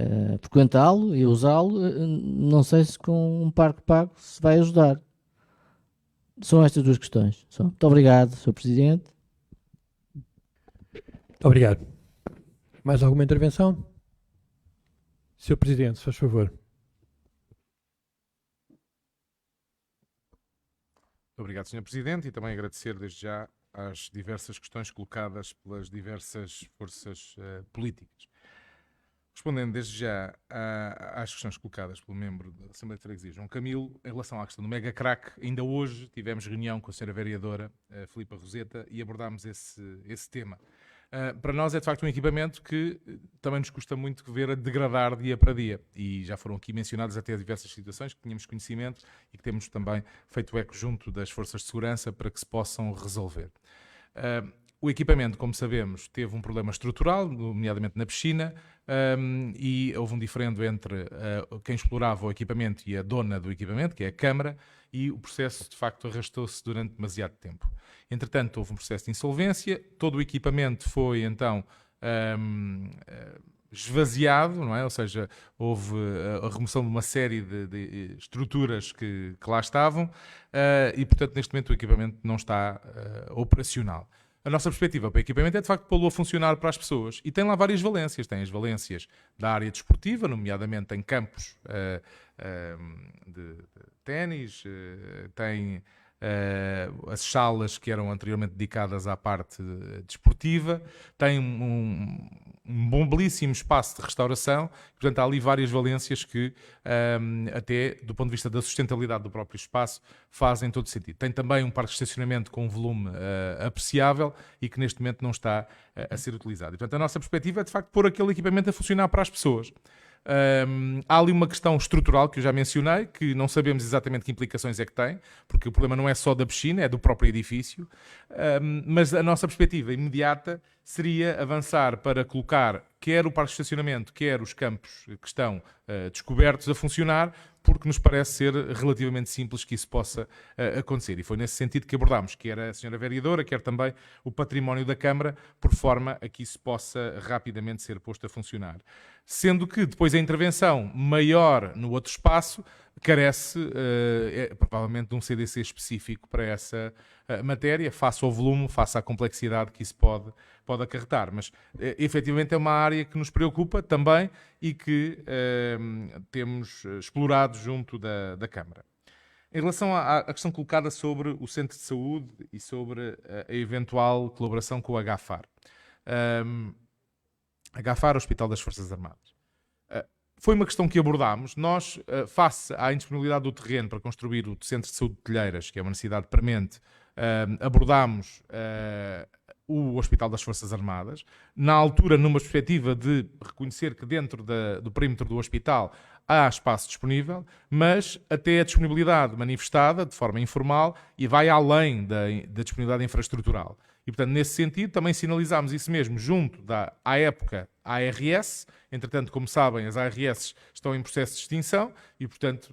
a frequentá-lo e usá-lo, não sei se com um parque pago se vai ajudar. São estas duas questões. Muito obrigado, Sr. Presidente. Muito obrigado. Mais alguma intervenção? Sr. Presidente, se faz favor. Muito obrigado, Sr. Presidente, e também agradecer desde já às diversas questões colocadas pelas diversas forças políticas. Respondendo desde já às questões colocadas pelo membro da Assembleia de Freguesia, João Camilo, em relação à questão do mega crack, ainda hoje tivemos reunião com a Sra. Vereadora Filipa Roseta e abordámos esse tema. Para nós é de facto um equipamento que também nos custa muito ver a degradar dia para dia, e já foram aqui mencionadas até diversas situações que tínhamos conhecimento e que temos também feito eco junto das forças de segurança para que se possam resolver. O equipamento, como sabemos, teve um problema estrutural, nomeadamente na piscina, e houve um diferendo entre quem explorava o equipamento e a dona do equipamento, que é a Câmara, e o processo, de facto, arrastou-se durante demasiado tempo. Entretanto, houve um processo de insolvência, todo o equipamento foi, então, esvaziado, não é? Ou seja, houve a remoção de uma série de estruturas que lá estavam, e, portanto, neste momento o equipamento não está operacional. A nossa perspectiva para o equipamento é, de facto, pô-lo a funcionar para as pessoas. E tem lá várias valências. Tem as valências da área desportiva, nomeadamente em campos de ténis, tem as salas que eram anteriormente dedicadas à parte desportiva, tem um belíssimo espaço de restauração. Portanto, há ali várias valências que, até do ponto de vista da sustentabilidade do próprio espaço, fazem todo sentido. Tem também um parque de estacionamento com um volume apreciável e que neste momento não está a ser utilizado. E, portanto, a nossa perspectiva é, de facto, pôr aquele equipamento a funcionar para as pessoas. Há ali uma questão estrutural que eu já mencionei, que não sabemos exatamente que implicações é que tem, porque o problema não é só da piscina, é do próprio edifício, mas a nossa perspectiva imediata seria avançar para colocar quer o parque de estacionamento, quer os campos que estão descobertos a funcionar, porque nos parece ser relativamente simples que isso possa acontecer. E foi nesse sentido que abordámos, quer a Sra. Vereadora, quer também o património da Câmara, por forma a que isso possa rapidamente ser posto a funcionar. Sendo que depois a intervenção maior no outro espaço carece provavelmente de um CDC específico para essa matéria, face ao volume, face à complexidade que isso pode acarretar. Mas efetivamente é uma área que nos preocupa também e que temos explorado junto da Câmara. Em relação à questão colocada sobre o Centro de Saúde e sobre a eventual colaboração com o HFAR. HFAR, Hospital das Forças Armadas. Foi uma questão que abordámos. Nós, face à indisponibilidade do terreno para construir o Centro de Saúde de Telheiras, que é uma necessidade premente, abordámos o Hospital das Forças Armadas, na altura numa perspectiva de reconhecer que dentro do perímetro do hospital há espaço disponível, mas até a disponibilidade manifestada de forma informal e vai além da disponibilidade infraestrutural. E, portanto, nesse sentido, também sinalizámos isso mesmo junto à época, ARS. Entretanto, como sabem, as ARS estão em processo de extinção e, portanto,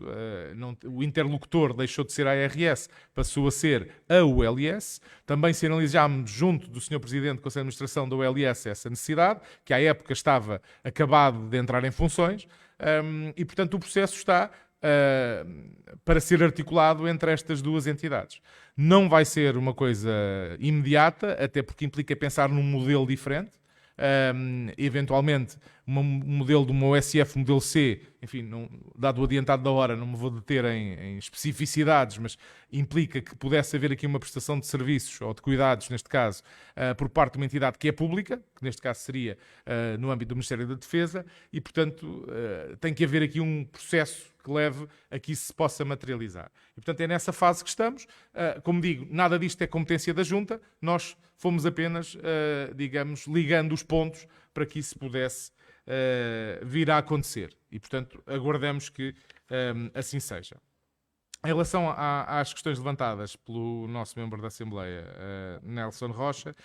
o interlocutor deixou de ser a ARS, passou a ser a ULS. Também sinalizámos junto do Sr. Presidente do Conselho de Administração da ULS essa necessidade, que à época estava acabado de entrar em funções, e, portanto, o processo está para ser articulado entre estas duas entidades. Não vai ser uma coisa imediata, até porque implica pensar num modelo diferente. Eventualmente um modelo de uma OSF, modelo C, enfim, dado o adiantado da hora, não me vou deter em especificidades, mas implica que pudesse haver aqui uma prestação de serviços, ou de cuidados, neste caso, por parte de uma entidade que é pública, que neste caso seria no âmbito do Ministério da Defesa, e, portanto, tem que haver aqui um processo que leve a que isso se possa materializar. E, portanto, é nessa fase que estamos. Como digo, nada disto é competência da Junta, nós fomos apenas, digamos, ligando os pontos para que isso pudesse vir a acontecer. E, portanto, aguardamos que assim seja. Em relação às questões levantadas pelo nosso membro da Assembleia, Nelson Rocha,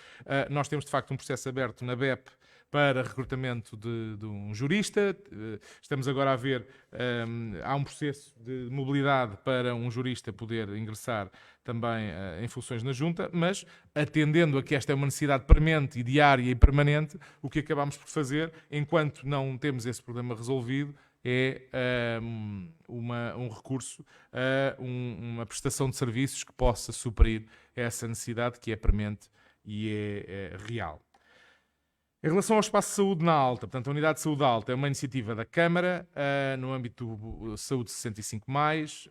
nós temos, de facto, um processo aberto na BEP para recrutamento de um jurista. Estamos agora a ver, há um processo de mobilidade para um jurista poder ingressar também em funções na Junta, mas atendendo a que esta é uma necessidade premente e diária e permanente, o que acabamos por fazer, enquanto não temos esse problema resolvido, é um recurso a uma prestação de serviços que possa suprir essa necessidade que é premente e é real. Em relação ao espaço de saúde na Alta, portanto, a Unidade de Saúde Alta é uma iniciativa da Câmara, no âmbito do Saúde 65+,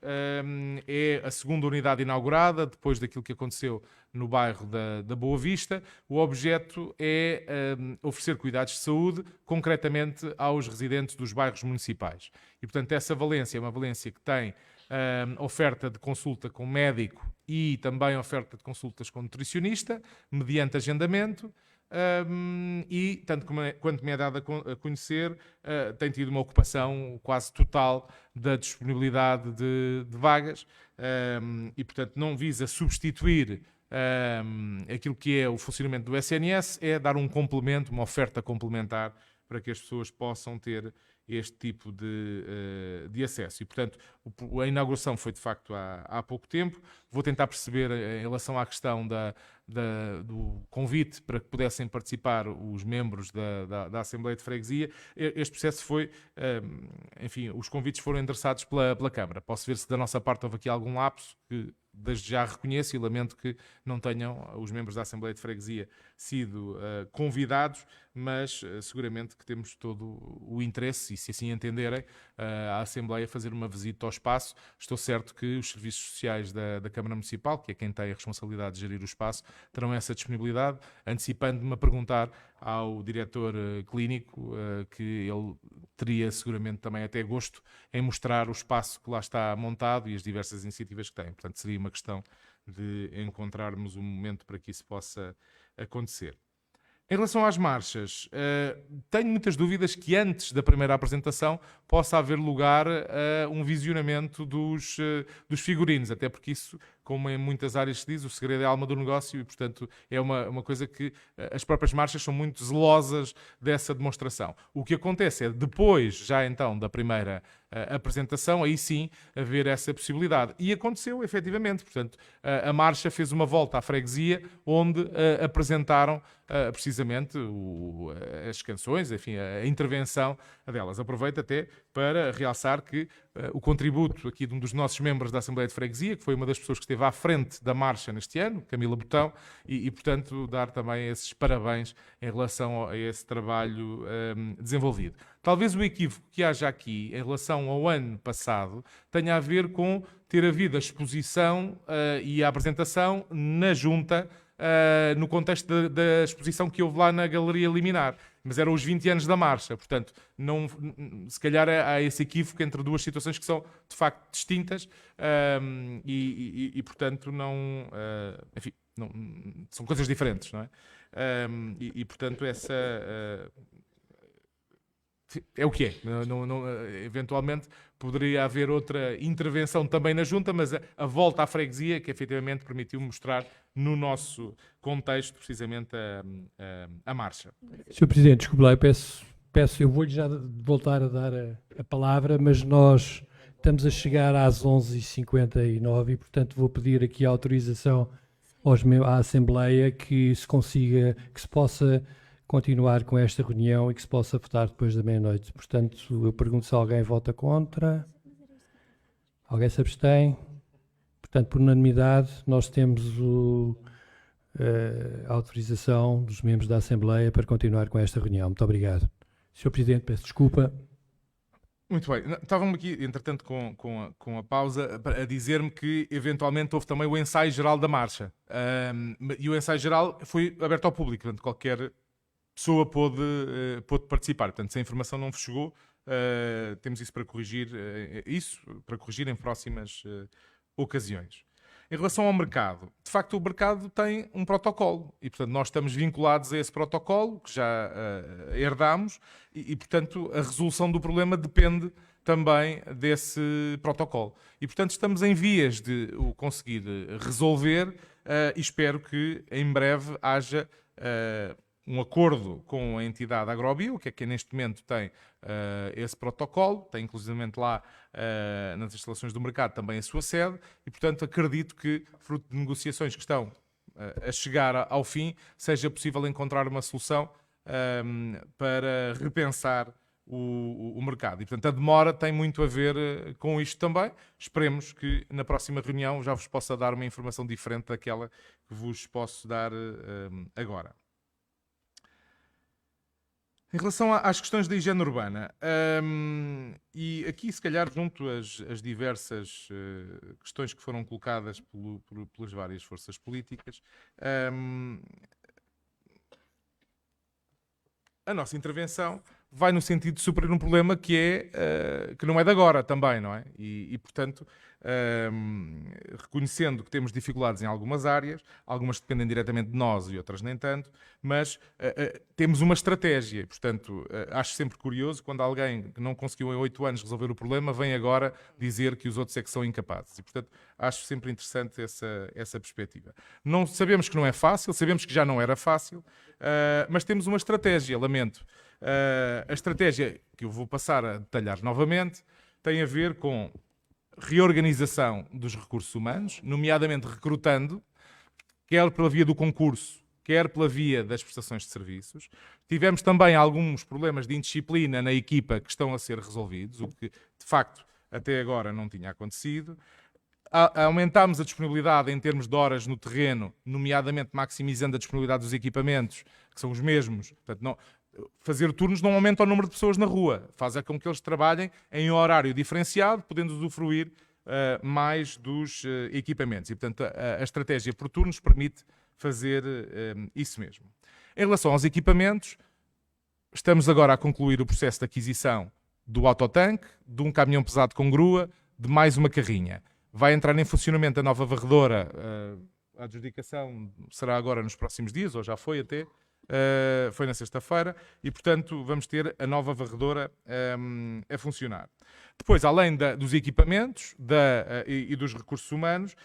é a segunda unidade inaugurada, depois daquilo que aconteceu no bairro da Boa Vista. O objeto é oferecer cuidados de saúde, concretamente aos residentes dos bairros municipais. E, portanto, essa valência é uma valência que tem oferta de consulta com médico e também oferta de consultas com nutricionista, mediante agendamento. E, tanto quanto me é dado a conhecer, tem tido uma ocupação quase total da disponibilidade de vagas e, portanto, não visa substituir aquilo que é o funcionamento do SNS, é dar um complemento, uma oferta complementar para que as pessoas possam ter este tipo de acesso. E, portanto, a inauguração foi, de facto, há pouco tempo. Vou tentar perceber, em relação à questão do convite para que pudessem participar os membros da Assembleia de Freguesia. Este processo foi, enfim, os convites foram endereçados pela Câmara. Posso ver se da nossa parte houve aqui algum lapso, que desde já reconheço e lamento que não tenham os membros da Assembleia de Freguesia sido convidados, mas seguramente que temos todo o interesse, e se assim entenderem, a Assembleia fazer uma visita ao espaço. Estou certo que os serviços sociais da Câmara Municipal, que é quem tem a responsabilidade de gerir o espaço, terão essa disponibilidade, antecipando-me a perguntar ao diretor clínico que ele teria seguramente também até gosto em mostrar o espaço que lá está montado e as diversas iniciativas que tem. Portanto, seria uma questão de encontrarmos um momento para que isso possa acontecer. Em relação às marchas, tenho muitas dúvidas que antes da primeira apresentação possa haver lugar a um visionamento dos figurinos, até porque isso, como em muitas áreas se diz, o segredo é a alma do negócio e, portanto, é uma coisa que as próprias marchas são muito zelosas dessa demonstração. O que acontece é, depois, já então, da primeira apresentação, aí sim haver essa possibilidade. E aconteceu, efetivamente. Portanto, a marcha fez uma volta à freguesia, onde apresentaram precisamente as canções, enfim, a intervenção delas. Aproveito até para realçar que o contributo aqui de um dos nossos membros da Assembleia de Freguesia, que foi uma das pessoas que esteve à frente da marcha neste ano, Camila Botão, e portanto, dar também esses parabéns em relação a esse trabalho desenvolvido. Talvez o equívoco que haja aqui em relação ao ano passado tenha a ver com ter havido a exposição e a apresentação na Junta, no contexto da exposição que houve lá na Galeria Liminar. Mas eram os 20 anos da marcha, portanto, se calhar há esse equívoco entre duas situações que são, de facto, distintas e portanto, enfim, são coisas diferentes, não é? Portanto, essa... é o que é. Eventualmente poderia haver outra intervenção também na Junta, mas a volta à freguesia que efetivamente permitiu mostrar no nosso contexto precisamente a marcha. Sr. Presidente, desculpe lá, eu vou-lhe já voltar a dar a palavra, mas nós estamos a chegar às 11h59 e, portanto, vou pedir aqui a autorização à Assembleia que se possa continuar com esta reunião e que se possa votar depois da meia-noite. Portanto, eu pergunto se alguém vota contra. Alguém se abstém? Portanto, por unanimidade, nós temos a autorização dos membros da Assembleia para continuar com esta reunião. Muito obrigado. Sr. Presidente, peço desculpa. Muito bem. Estávamos aqui, entretanto, com a pausa, a dizer-me que, eventualmente, houve também o ensaio geral da marcha. E o ensaio geral foi aberto ao público, portanto, qualquer pessoa pôde participar. Portanto, se a informação não vos chegou, temos isso para corrigir, em próximas ocasiões. Em relação ao mercado, de facto o mercado tem um protocolo e, portanto, nós estamos vinculados a esse protocolo, que já herdámos, e, portanto, a resolução do problema depende também desse protocolo. E, portanto, estamos em vias de o conseguir resolver e espero que em breve haja um acordo com a entidade Agrobio, que é quem neste momento tem esse protocolo, tem inclusivamente lá nas instalações do mercado também a sua sede, e portanto acredito que, fruto de negociações que estão a chegar ao fim, seja possível encontrar uma solução para repensar o mercado. E portanto a demora tem muito a ver com isto também. Esperemos que na próxima reunião já vos possa dar uma informação diferente daquela que vos posso dar agora. Em relação às questões da higiene urbana, e aqui se calhar junto às diversas questões que foram colocadas pelas várias forças políticas, a nossa intervenção vai no sentido de superar um problema que não é de agora também, não é? E portanto, reconhecendo que temos dificuldades em algumas áreas, algumas dependem diretamente de nós e outras nem tanto, mas temos uma estratégia. Portanto, acho sempre curioso quando alguém que não conseguiu em 8 anos resolver o problema vem agora dizer que os outros é que são incapazes. E portanto, acho sempre interessante essa perspectiva. Não, sabemos que não é fácil, sabemos que já não era fácil, mas temos uma estratégia, lamento. A estratégia que eu vou passar a detalhar novamente tem a ver com reorganização dos recursos humanos, nomeadamente recrutando, quer pela via do concurso, quer pela via das prestações de serviços. Tivemos também alguns problemas de indisciplina na equipa que estão a ser resolvidos, o que de facto até agora não tinha acontecido. Aumentámos a disponibilidade em termos de horas no terreno, nomeadamente maximizando a disponibilidade dos equipamentos, que são os mesmos. Portanto, fazer turnos não aumenta o número de pessoas na rua, faz com que eles trabalhem em horário diferenciado, podendo usufruir mais dos equipamentos. E, portanto, a estratégia por turnos permite fazer isso mesmo. Em relação aos equipamentos, estamos agora a concluir o processo de aquisição do autotanque, de um caminhão pesado com grua, de mais uma carrinha. Vai entrar em funcionamento a nova varredora, a adjudicação será agora nos próximos dias, ou já foi até, foi na sexta-feira, e portanto vamos ter a nova varredora a funcionar. Depois, além dos equipamentos e dos recursos humanos,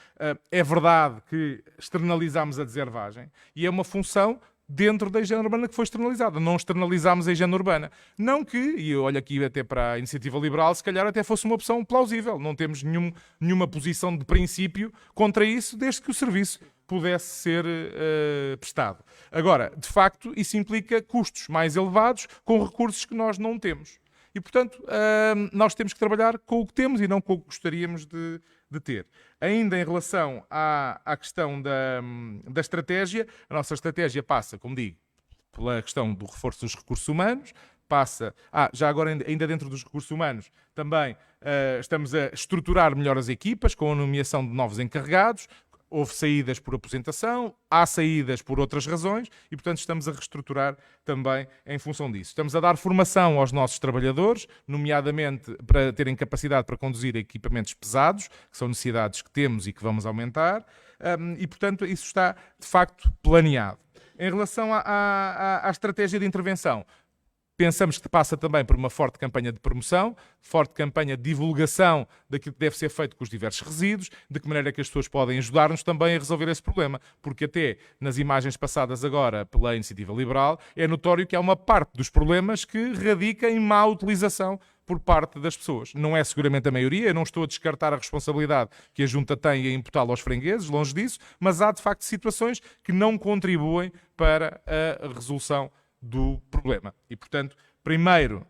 é verdade que externalizámos a deservagem, e é uma função dentro da higiene urbana que foi externalizada. Não externalizámos a higiene urbana. Não que, e eu olho aqui até para a Iniciativa Liberal, se calhar até fosse uma opção plausível. Não temos nenhuma posição de princípio contra isso, desde que o serviço pudesse ser prestado. Agora, de facto, isso implica custos mais elevados com recursos que nós não temos. E, portanto, nós temos que trabalhar com o que temos e não com o que gostaríamos de ter. Ainda em relação à questão da estratégia, a nossa estratégia passa, como digo, pela questão do reforço dos recursos humanos, passa... já agora, ainda dentro dos recursos humanos, também estamos a estruturar melhor as equipas, com a nomeação de novos encarregados. Houve saídas por aposentação, há saídas por outras razões e, portanto, estamos a reestruturar também em função disso. Estamos a dar formação aos nossos trabalhadores, nomeadamente para terem capacidade para conduzir equipamentos pesados, que são necessidades que temos e que vamos aumentar, e, portanto, isso está, de facto, planeado. Em relação à estratégia de intervenção, pensamos que passa também por uma forte campanha de promoção, forte campanha de divulgação daquilo que deve ser feito com os diversos resíduos, de que maneira que as pessoas podem ajudar-nos também a resolver esse problema. Porque até nas imagens passadas agora pela Iniciativa Liberal, é notório que há uma parte dos problemas que radica em má utilização por parte das pessoas. Não é seguramente a maioria, eu não estou a descartar a responsabilidade que a Junta tem a imputá-la aos fregueses, longe disso, mas há de facto situações que não contribuem para a resolução do problema. E, portanto, primeiro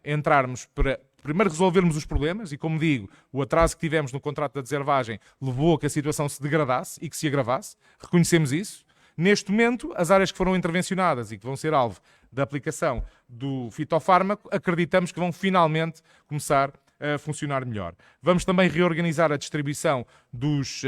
resolvermos os problemas, e como digo, o atraso que tivemos no contrato da deservagem levou a que a situação se degradasse e que se agravasse, reconhecemos isso. Neste momento, as áreas que foram intervencionadas e que vão ser alvo da aplicação do fitofármaco, acreditamos que vão finalmente começar a funcionar melhor. Vamos também reorganizar a distribuição dos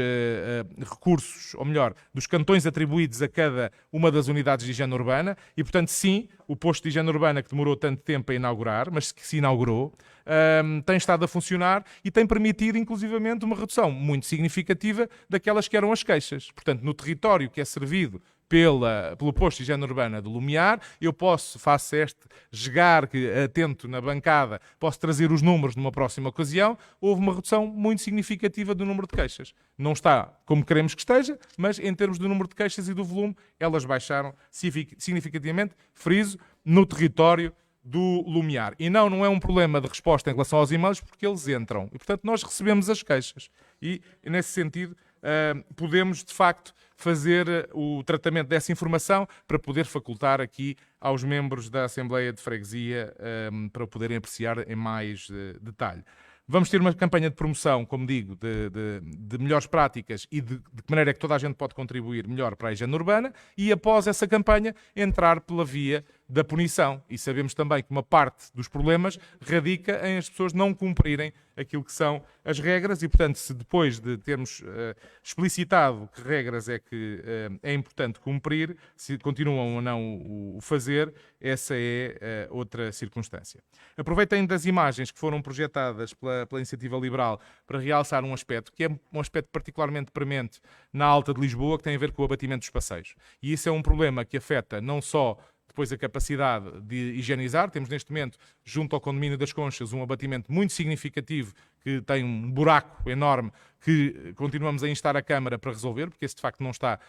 recursos, ou melhor, dos cantões atribuídos a cada uma das unidades de higiene urbana e, portanto, sim, o posto de higiene urbana que demorou tanto tempo a inaugurar, mas que se inaugurou, tem estado a funcionar e tem permitido, inclusivamente, uma redução muito significativa daquelas que eram as queixas. Portanto, no território que é servido pelo posto de higiene urbana do Lumiar. Eu posso, faço este jogar que atento na bancada, posso trazer os números numa próxima ocasião. Houve uma redução muito significativa do número de queixas. Não está como queremos que esteja, mas em termos do número de queixas e do volume, elas baixaram significativamente, friso, no território do Lumiar. E não é um problema de resposta em relação aos e-mails, porque eles entram. E, portanto, nós recebemos as queixas. E, nesse sentido, podemos, de facto, fazer o tratamento dessa informação para poder facultar aqui aos membros da Assembleia de Freguesia para poderem apreciar em mais detalhe. Vamos ter uma campanha de promoção, como digo, de melhores práticas e de que maneira é que toda a gente pode contribuir melhor para a higiene urbana e, após essa campanha, entrar pela via da punição. E sabemos também que uma parte dos problemas radica em as pessoas não cumprirem aquilo que são as regras e, portanto, se depois de termos explicitado que regras é que é importante cumprir, se continuam ou não o fazer, essa é outra circunstância. Aproveito ainda as imagens que foram projetadas pela Iniciativa Liberal para realçar um aspecto que é um aspecto particularmente premente na Alta de Lisboa, que tem a ver com o abatimento dos passeios. E isso é um problema que afeta não só depois a capacidade de higienizar. Temos neste momento, junto ao condomínio das Conchas, um abatimento muito significativo que tem um buraco enorme que continuamos a instar a Câmara para resolver, porque esse de facto não está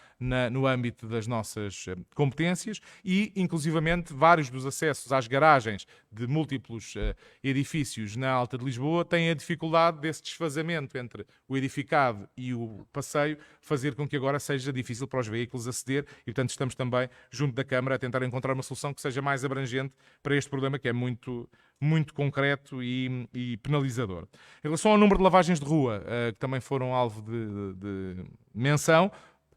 no âmbito das nossas competências e, inclusivamente, vários dos acessos às garagens de múltiplos edifícios na Alta de Lisboa têm a dificuldade desse desfazamento entre o edificado e o passeio fazer com que agora seja difícil para os veículos aceder e, portanto, estamos também, junto da Câmara, a tentar encontrar uma solução que seja mais abrangente para este problema que é muito concreto e penalizador. Em relação ao número de lavagens de rua, que também foram alvo de menção,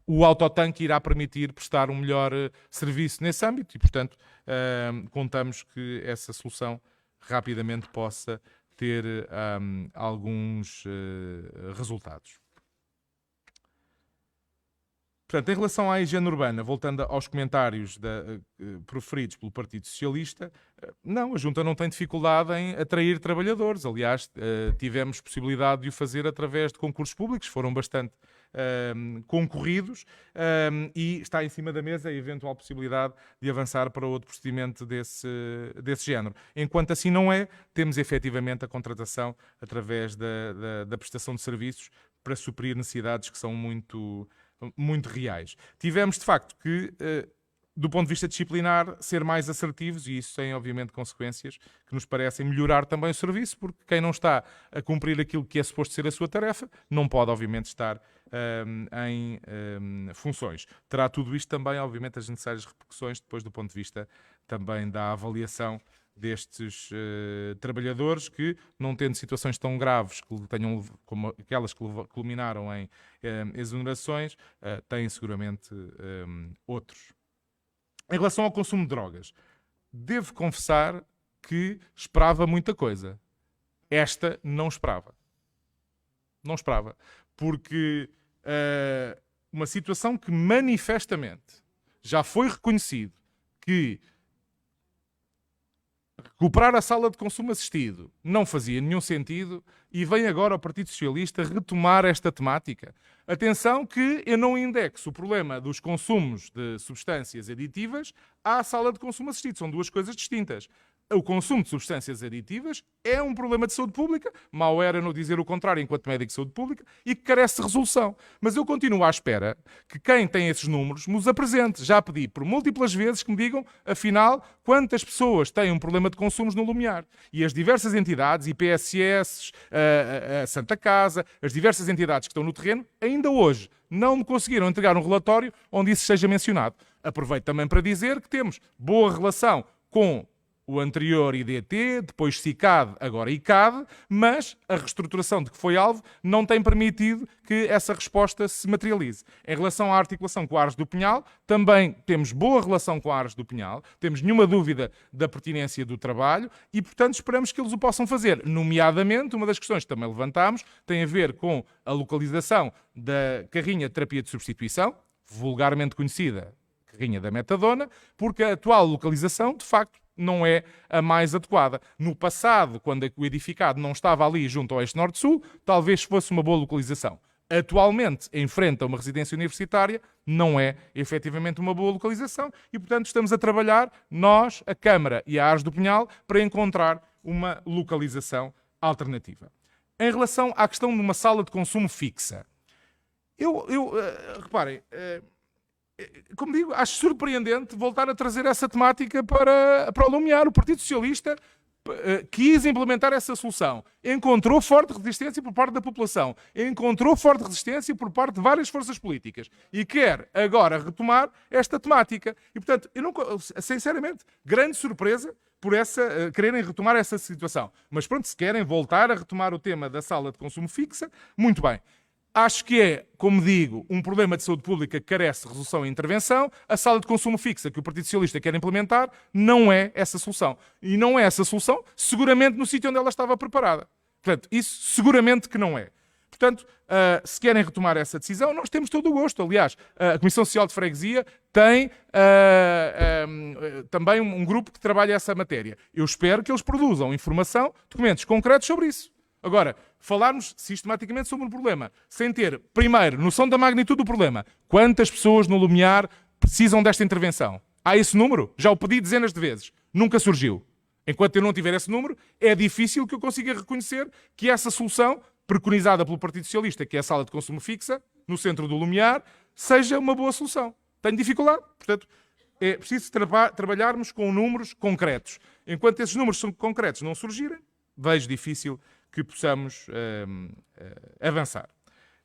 o autotanque irá permitir prestar um melhor serviço nesse âmbito e, portanto, contamos que essa solução rapidamente possa ter alguns resultados. Portanto, em relação à higiene urbana, voltando aos comentários proferidos pelo Partido Socialista, não, a Junta não tem dificuldade em atrair trabalhadores. Aliás, tivemos possibilidade de o fazer através de concursos públicos, foram bastante concorridos e está em cima da mesa a eventual possibilidade de avançar para outro procedimento desse género. Enquanto assim não é, temos efetivamente a contratação através da prestação de serviços para suprir necessidades que são muito reais. Tivemos, de facto, que, do ponto de vista disciplinar, ser mais assertivos e isso tem, obviamente, consequências que nos parecem melhorar também o serviço, porque quem não está a cumprir aquilo que é suposto ser a sua tarefa, não pode, obviamente, estar em funções. Terá tudo isto também, obviamente, as necessárias repercussões depois do ponto de vista também da avaliação destes trabalhadores que, não tendo situações tão graves que tenham, como aquelas que culminaram em exonerações, têm seguramente outros. Em relação ao consumo de drogas, devo confessar que esperava muita coisa. Esta não esperava. Não esperava. Porque uma situação que manifestamente já foi reconhecido que recuperar a sala de consumo assistido não fazia nenhum sentido e vem agora o Partido Socialista retomar esta temática. Atenção que eu não indexo o problema dos consumos de substâncias aditivas à sala de consumo assistido. São duas coisas distintas. O consumo de substâncias aditivas é um problema de saúde pública, mal era não dizer o contrário enquanto médico de saúde pública, e que carece de resolução. Mas eu continuo à espera que quem tem esses números nos apresente. Já pedi por múltiplas vezes que me digam, afinal, quantas pessoas têm um problema de consumos no Lumiar. E as diversas entidades, IPSS, a Santa Casa, as diversas entidades que estão no terreno, ainda hoje não me conseguiram entregar um relatório onde isso seja mencionado. Aproveito também para dizer que temos boa relação com o anterior IDT, depois CICAD, agora ICAD, mas a reestruturação de que foi alvo não tem permitido que essa resposta se materialize. Em relação à articulação com a Ares do Pinhal, também temos boa relação com a Ares do Pinhal, temos nenhuma dúvida da pertinência do trabalho e, portanto, esperamos que eles o possam fazer. Nomeadamente, uma das questões que também levantámos tem a ver com a localização da carrinha de terapia de substituição, vulgarmente conhecida carrinha da metadona, porque a atual localização, de facto, não é a mais adequada. No passado, quando o edificado não estava ali junto ao eixo norte-sul, talvez fosse uma boa localização. atualmente em frente a uma residência universitária, não é efetivamente uma boa localização e, portanto, estamos a trabalhar, nós, a Câmara e a Ares do Pinhal, para encontrar uma localização alternativa. Em relação à questão de uma sala de consumo fixa, reparem, como digo, acho surpreendente voltar a trazer essa temática para o Lumiar. O Partido Socialista quis implementar essa solução, encontrou forte resistência por parte da população, encontrou forte resistência por parte de várias forças políticas e quer agora retomar esta temática. E, portanto, eu não, sinceramente, grande surpresa por quererem retomar essa situação. Mas pronto, se querem voltar a retomar o tema da sala de consumo fixa, muito bem. Acho que é, como digo, um problema de saúde pública que carece de resolução e intervenção. A sala de consumo fixa que o Partido Socialista quer implementar não é essa solução. E não é essa solução, seguramente, no sítio onde ela estava preparada. Portanto, isso seguramente que não é. Portanto, se querem retomar essa decisão, nós temos todo o gosto. Aliás, a Comissão Social de Freguesia tem também um grupo que trabalha essa matéria. Eu espero que eles produzam informação, documentos concretos sobre isso. Agora, falarmos sistematicamente sobre um problema, sem ter, primeiro, noção da magnitude do problema. Quantas pessoas no Lumiar precisam desta intervenção? Há esse número? Já o pedi dezenas de vezes. Nunca surgiu. Enquanto eu não tiver esse número, é difícil que eu consiga reconhecer que essa solução, preconizada pelo Partido Socialista, que é a sala de consumo fixa, no centro do Lumiar, seja uma boa solução. Tenho dificuldade. Portanto, é preciso trabalharmos com números concretos. Enquanto esses números concretos não surgirem, vejo difícil que possamos avançar.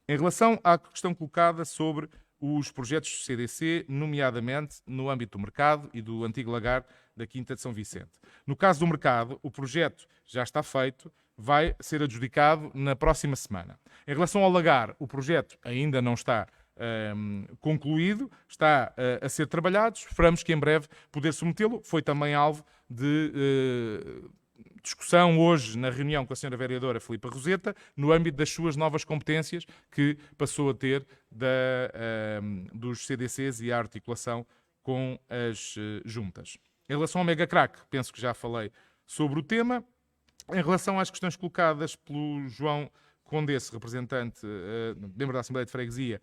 Em relação à questão colocada sobre os projetos do CDC, nomeadamente no âmbito do mercado e do antigo lagar da Quinta de São Vicente. No caso do mercado, o projeto já está feito, vai ser adjudicado na próxima semana. Em relação ao lagar, o projeto ainda não está concluído, está a ser trabalhado, esperamos que em breve poder submetê-lo. Foi também alvo de discussão hoje na reunião com a senhora vereadora Filipa Roseta, no âmbito das suas novas competências que passou a ter dos CDCs e a articulação com as juntas. Em relação ao Megacrack, penso que já falei sobre o tema. Em relação às questões colocadas pelo João Condesse, representante, membro da Assembleia de Freguesia,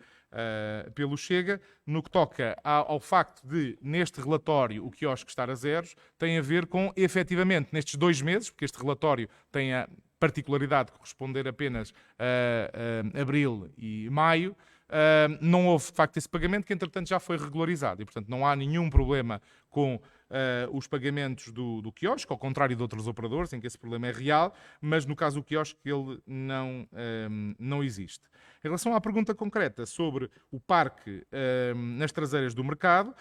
pelo Chega, no que toca ao facto de, neste relatório, o quiosque estar a zeros, tem a ver com, efetivamente, nestes 2 meses, porque este relatório tem a particularidade de corresponder apenas a abril e maio, não houve, de facto, esse pagamento, que, entretanto, já foi regularizado. E, portanto, não há nenhum problema com os pagamentos do quiosque, ao contrário de outros operadores, em que esse problema é real, mas no caso do quiosque ele não existe. Em relação à pergunta concreta sobre o parque nas traseiras do mercado,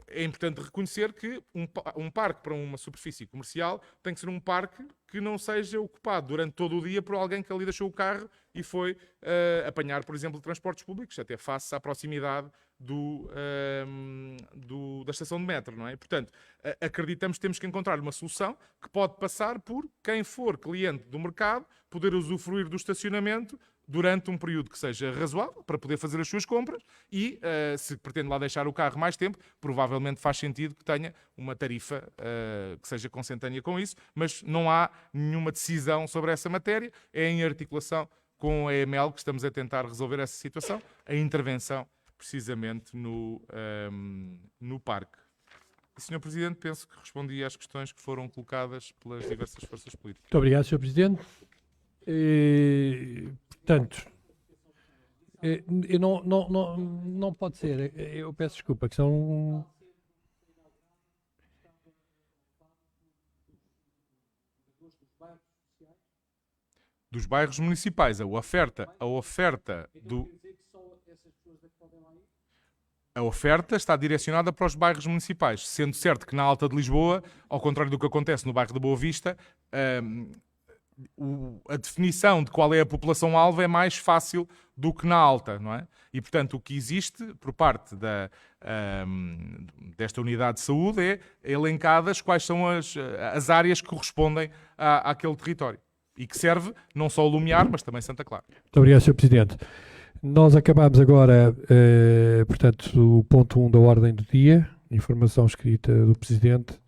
é importante reconhecer que um parque para uma superfície comercial tem que ser um parque que não seja ocupado durante todo o dia por alguém que ali deixou o carro e foi apanhar, por exemplo, transportes públicos, até face à proximidade da estação de metro, não é? Portanto, acreditamos que temos que encontrar uma solução que pode passar por quem for cliente do mercado poder usufruir do estacionamento durante um período que seja razoável para poder fazer as suas compras e, se pretende lá deixar o carro mais tempo, provavelmente faz sentido que tenha uma tarifa que seja consentânea com isso, mas não há nenhuma decisão sobre essa matéria. É em articulação com a EML que estamos a tentar resolver essa situação, a intervenção precisamente no parque. E, Sr. Presidente, penso que respondi às questões que foram colocadas pelas diversas forças políticas. Muito obrigado, Sr. Presidente. Portanto, não pode ser. Eu peço desculpa, que são... Dos bairros municipais, a oferta está direcionada para os bairros municipais, sendo certo que na Alta de Lisboa, ao contrário do que acontece no bairro de Boa Vista, a definição de qual é a população-alvo é mais fácil do que na Alta, não é? E, portanto, o que existe por parte desta unidade de saúde é elencadas quais são as áreas que correspondem àquele território. E que serve não só o Lumiar, mas também Santa Clara. Muito obrigado, Sr. Presidente. Nós acabamos agora, portanto, o ponto 1 da ordem do dia, informação escrita do Presidente,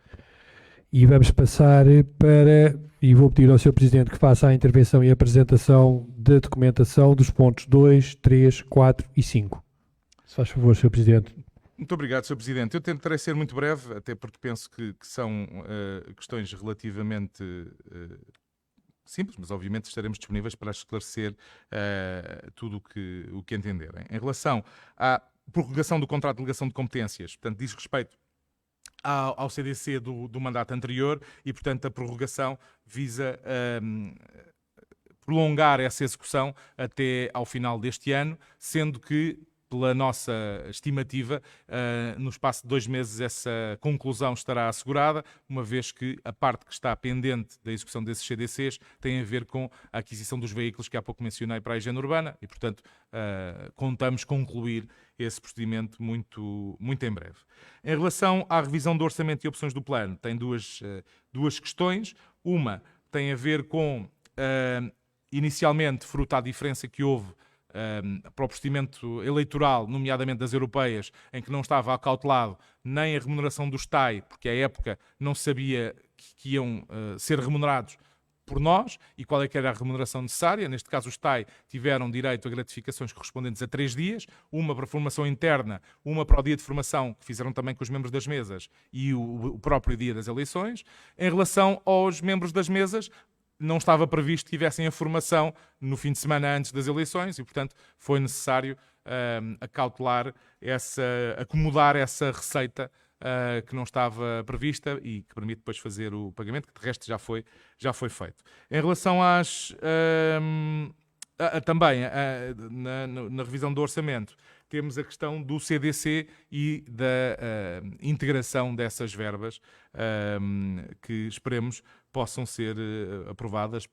e vamos passar e vou pedir ao Sr. Presidente que faça a intervenção e a apresentação da documentação dos pontos 2, 3, 4 e 5. Se faz favor, Sr. Presidente. Muito obrigado, Sr. Presidente. Eu tentarei ser muito breve, até porque penso que são questões relativamente simples, mas obviamente estaremos disponíveis para esclarecer tudo o que entenderem. Em relação à prorrogação do contrato de delegação de competências, portanto, diz respeito ao CDC do mandato anterior e, portanto, a prorrogação visa prolongar essa execução até ao final deste ano, sendo que, pela nossa estimativa, no espaço de 2 meses essa conclusão estará assegurada, uma vez que a parte que está pendente da execução desses CDCs tem a ver com a aquisição dos veículos que há pouco mencionei para a higiene urbana e, portanto, contamos concluir esse procedimento muito em breve. Em relação à revisão do orçamento e opções do plano, tem duas questões. Uma tem a ver com, inicialmente, fruto à diferença que houve para o procedimento eleitoral, nomeadamente das europeias, em que não estava acautelado nem a remuneração dos TAI, porque à época não se sabia que iam ser remunerados por nós e qual é que era a remuneração necessária. Neste caso, os TAI tiveram direito a gratificações correspondentes a 3 dias, uma para a formação interna, uma para o dia de formação, que fizeram também com os membros das mesas, e o próprio dia das eleições. Em relação aos membros das mesas, não estava previsto que tivessem a formação no fim de semana antes das eleições e, portanto, foi necessário acomodar essa receita que não estava prevista e que permite depois fazer o pagamento, que de resto já foi feito. Em relação também na revisão do orçamento, temos a questão do CDC e da integração dessas verbas que esperemos possam ser aprovadas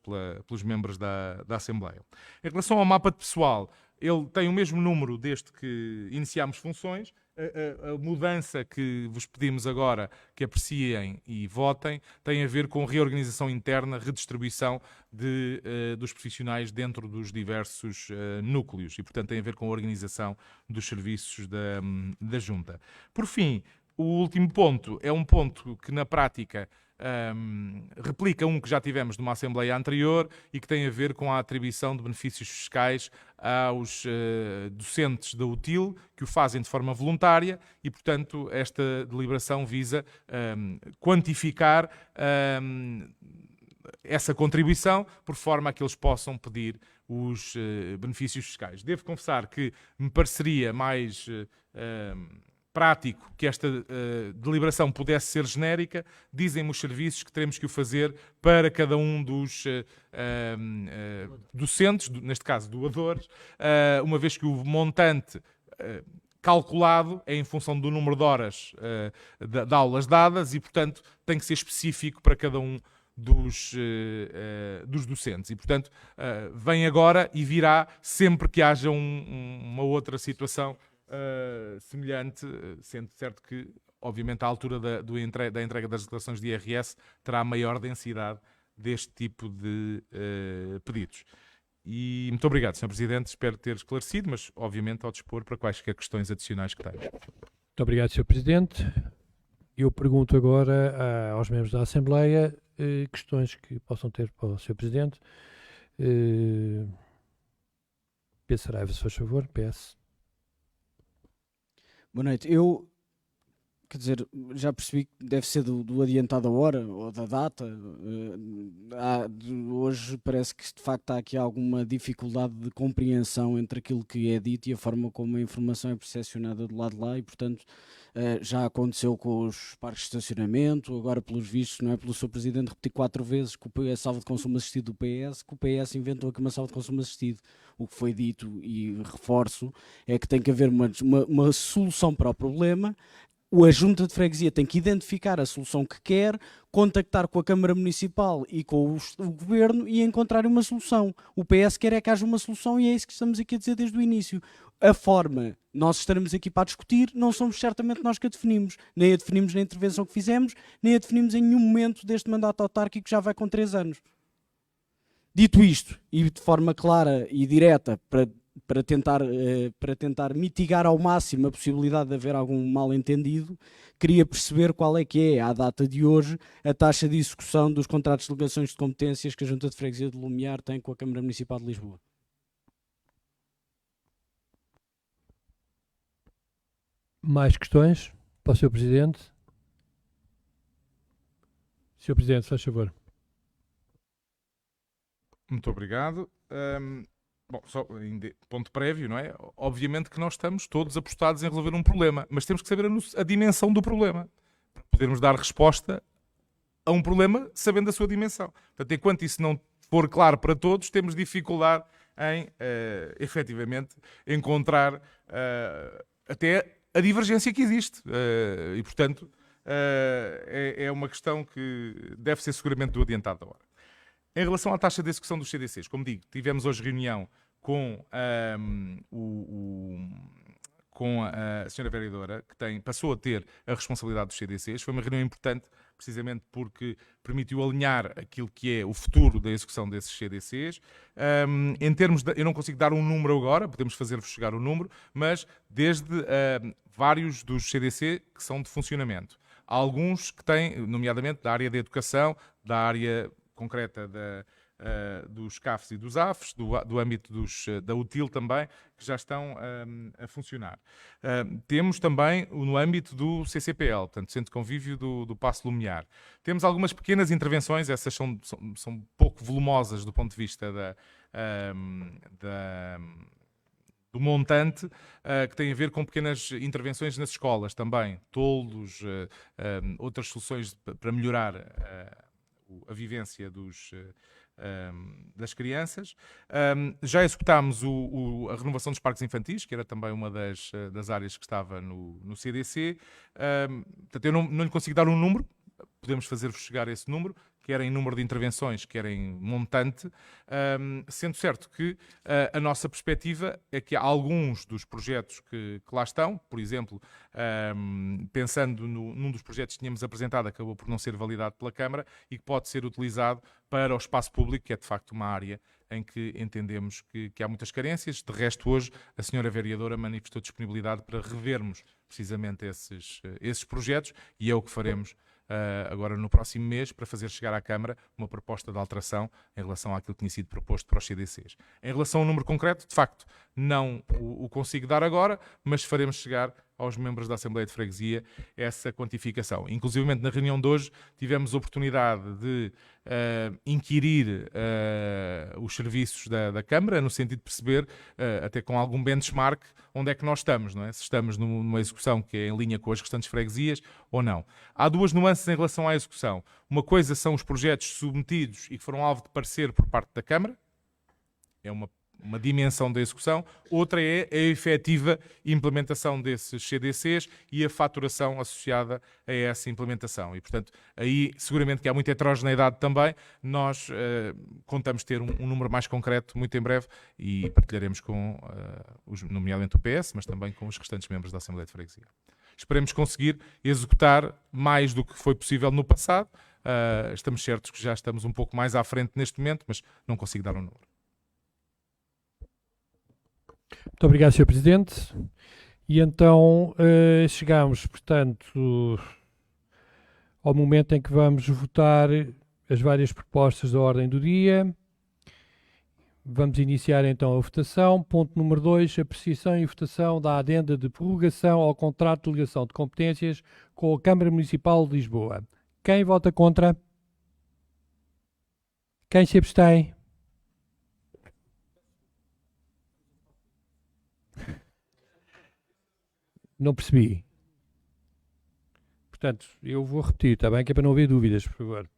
pelos membros da Assembleia. Em relação ao mapa de pessoal, ele tem o mesmo número desde que iniciámos funções. A mudança que vos pedimos agora que apreciem e votem tem a ver com reorganização interna, redistribuição dos profissionais dentro dos diversos núcleos e, portanto, tem a ver com a organização dos serviços da Junta. Por fim, o último ponto é um ponto que, na prática, replica um que já tivemos numa Assembleia anterior e que tem a ver com a atribuição de benefícios fiscais aos docentes da UTIL, que o fazem de forma voluntária e, portanto, esta deliberação visa quantificar essa contribuição por forma a que eles possam pedir os benefícios fiscais. Devo confessar que me pareceria mais prático que esta deliberação pudesse ser genérica. Dizem-me os serviços que teremos que o fazer para cada um dos docentes, neste caso doadores, uma vez que o montante calculado é em função do número de horas de aulas dadas e, portanto, tem que ser específico para cada um dos docentes. E, portanto, vem agora e virá sempre que haja uma outra situação semelhante, sendo certo que, obviamente, à altura da entrega das declarações de IRS terá maior densidade deste tipo de pedidos. E muito obrigado, Sr. Presidente, espero ter esclarecido, mas, obviamente, ao dispor para quaisquer questões adicionais que tenha. Muito obrigado, Sr. Presidente. Eu pergunto agora aos membros da Assembleia questões que possam ter para o Sr. Presidente. P. Saraiva, se faz favor, PS. Boa noite. Quer dizer, já percebi que deve ser do adiantado da hora ou da data. Hoje parece que de facto há aqui alguma dificuldade de compreensão entre aquilo que é dito e a forma como a informação é percepcionada do lado de lá e, portanto, já aconteceu com os parques de estacionamento, agora pelos vistos, não é pelo Sr. Presidente repetir 4 vezes que a salva de consumo assistido do PS, que o PS inventou aqui uma salva de consumo assistido. O que foi dito, e reforço, é que tem que haver uma solução para o problema. A Junta de Freguesia tem que identificar a solução que quer, contactar com a Câmara Municipal e com o Governo e encontrar uma solução. O PS quer é que haja uma solução e é isso que estamos aqui a dizer desde o início. A forma, nós estaremos aqui para discutir, não somos certamente nós que a definimos. Nem a definimos na intervenção que fizemos, nem a definimos em nenhum momento deste mandato autárquico que já vai com 3 anos. Dito isto, e de forma clara e direta, para tentar mitigar ao máximo a possibilidade de haver algum mal-entendido, queria perceber qual é que é, à data de hoje, a taxa de execução dos contratos de delegações de competências que a Junta de Freguesia de Lumiar tem com a Câmara Municipal de Lisboa. Mais questões para o Sr. Presidente? Sr. Presidente, faz favor. Muito obrigado. Bom, só ponto prévio, não é? Obviamente que nós estamos todos apostados em resolver um problema, mas temos que saber a dimensão do problema para podermos dar resposta a um problema sabendo a sua dimensão. Portanto, enquanto isso não for claro para todos, temos dificuldade em, efetivamente, encontrar até a divergência que existe. E, portanto, é uma questão que deve ser seguramente do adiantado da hora. Em relação à taxa de execução dos CDCs, como digo, tivemos hoje reunião com com a senhora vereadora, que passou a ter a responsabilidade dos CDCs. Foi uma reunião importante, precisamente porque permitiu alinhar aquilo que é o futuro da execução desses CDCs. Em termos eu não consigo dar um número agora, podemos fazer-vos chegar o número, mas desde vários dos CDC que são de funcionamento. Há alguns que têm, nomeadamente da área da educação, da área concreta dos CAFs e dos AFs, do âmbito da UTIL também, que já estão a funcionar. Temos também no âmbito do CCPL, portanto, Centro de Convívio do Paço Lumiar. Temos algumas pequenas intervenções, essas são pouco volumosas do ponto de vista do montante, que tem a ver com pequenas intervenções nas escolas também, toldos, outras soluções para melhorar a vivência das crianças. Já executámos a renovação dos parques infantis, que era também uma das áreas que estava no CDC. Portanto, eu não lhe consigo dar um número, podemos fazer-vos chegar esse número, quer em número de intervenções, quer em montante, sendo certo que a nossa perspectiva é que há alguns dos projetos que lá estão, por exemplo, pensando num dos projetos que tínhamos apresentado, acabou por não ser validado pela Câmara e que pode ser utilizado para o espaço público, que é de facto uma área em que entendemos que há muitas carências. De resto, hoje, a senhora vereadora manifestou disponibilidade para revermos precisamente esses projetos e é o que faremos agora no próximo mês, para fazer chegar à Câmara uma proposta de alteração em relação àquilo que tinha sido proposto para os CDCs. Em relação ao número concreto, de facto, não o consigo dar agora, mas faremos chegar aos membros da Assembleia de Freguesia essa quantificação. Inclusivamente na reunião de hoje tivemos a oportunidade de inquirir os serviços da Câmara, no sentido de perceber, até com algum benchmark, onde é que nós estamos, não é? Se estamos numa execução que é em linha com as restantes freguesias ou não. Há duas nuances em relação à execução. Uma coisa são os projetos submetidos e que foram alvo de parecer por parte da Câmara, é uma dimensão da execução, outra é a efetiva implementação desses CDCs e a faturação associada a essa implementação. E, portanto, aí seguramente que há muita heterogeneidade também. Nós contamos ter um número mais concreto muito em breve e partilharemos com, nomeadamente o PS, mas também com os restantes membros da Assembleia de Freguesia. Esperemos conseguir executar mais do que foi possível no passado. Estamos certos que já estamos um pouco mais à frente neste momento, mas não consigo dar um número. Muito obrigado, Sr. Presidente. E então chegamos, portanto, ao momento em que vamos votar as várias propostas da ordem do dia. Vamos iniciar então a votação. Ponto número 2, apreciação e votação da adenda de prorrogação ao contrato de delegação de competências com a Câmara Municipal de Lisboa. Quem vota contra? Quem se abstém? Não percebi. Portanto, eu vou repetir, está bem? Que é para não haver dúvidas, por favor.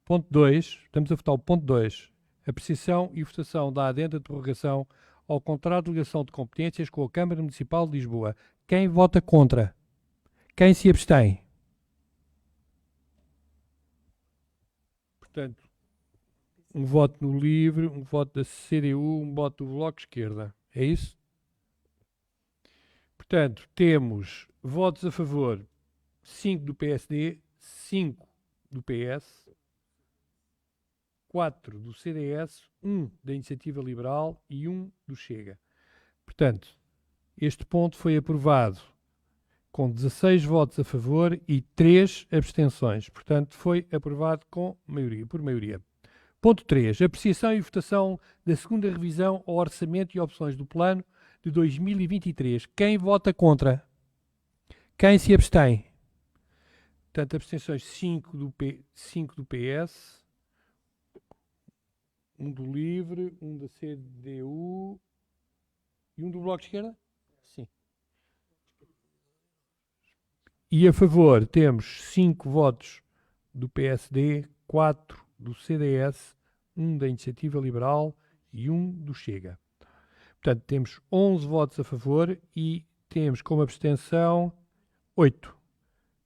Ponto 2, estamos a votar o ponto 2. Apreciação e votação da adenda de prorrogação ao contrato de delegação de competências com a Câmara Municipal de Lisboa. Quem vota contra? Quem se abstém? Portanto, um voto no LIVRE, um voto da CDU, um voto do Bloco de Esquerda. É isso? Portanto, temos votos a favor 5 do PSD, 5 do PS, 4 do CDS, 1 da Iniciativa Liberal e 1 do Chega. Portanto, este ponto foi aprovado com 16 votos a favor e 3 abstenções. Portanto, foi aprovado por maioria. Ponto 3. Apreciação e votação da segunda revisão ao orçamento e opções do plano de 2023. Quem vota contra? Quem se abstém? Portanto, abstenções 5 do PS, 1 do LIVRE, 1 da CDU e 1 do Bloco de Esquerda? Sim. E a favor temos 5 votos do PSD, 4 do CDS, 1 da Iniciativa Liberal e 1 do Chega. Portanto, temos 11 votos a favor e temos como abstenção 8.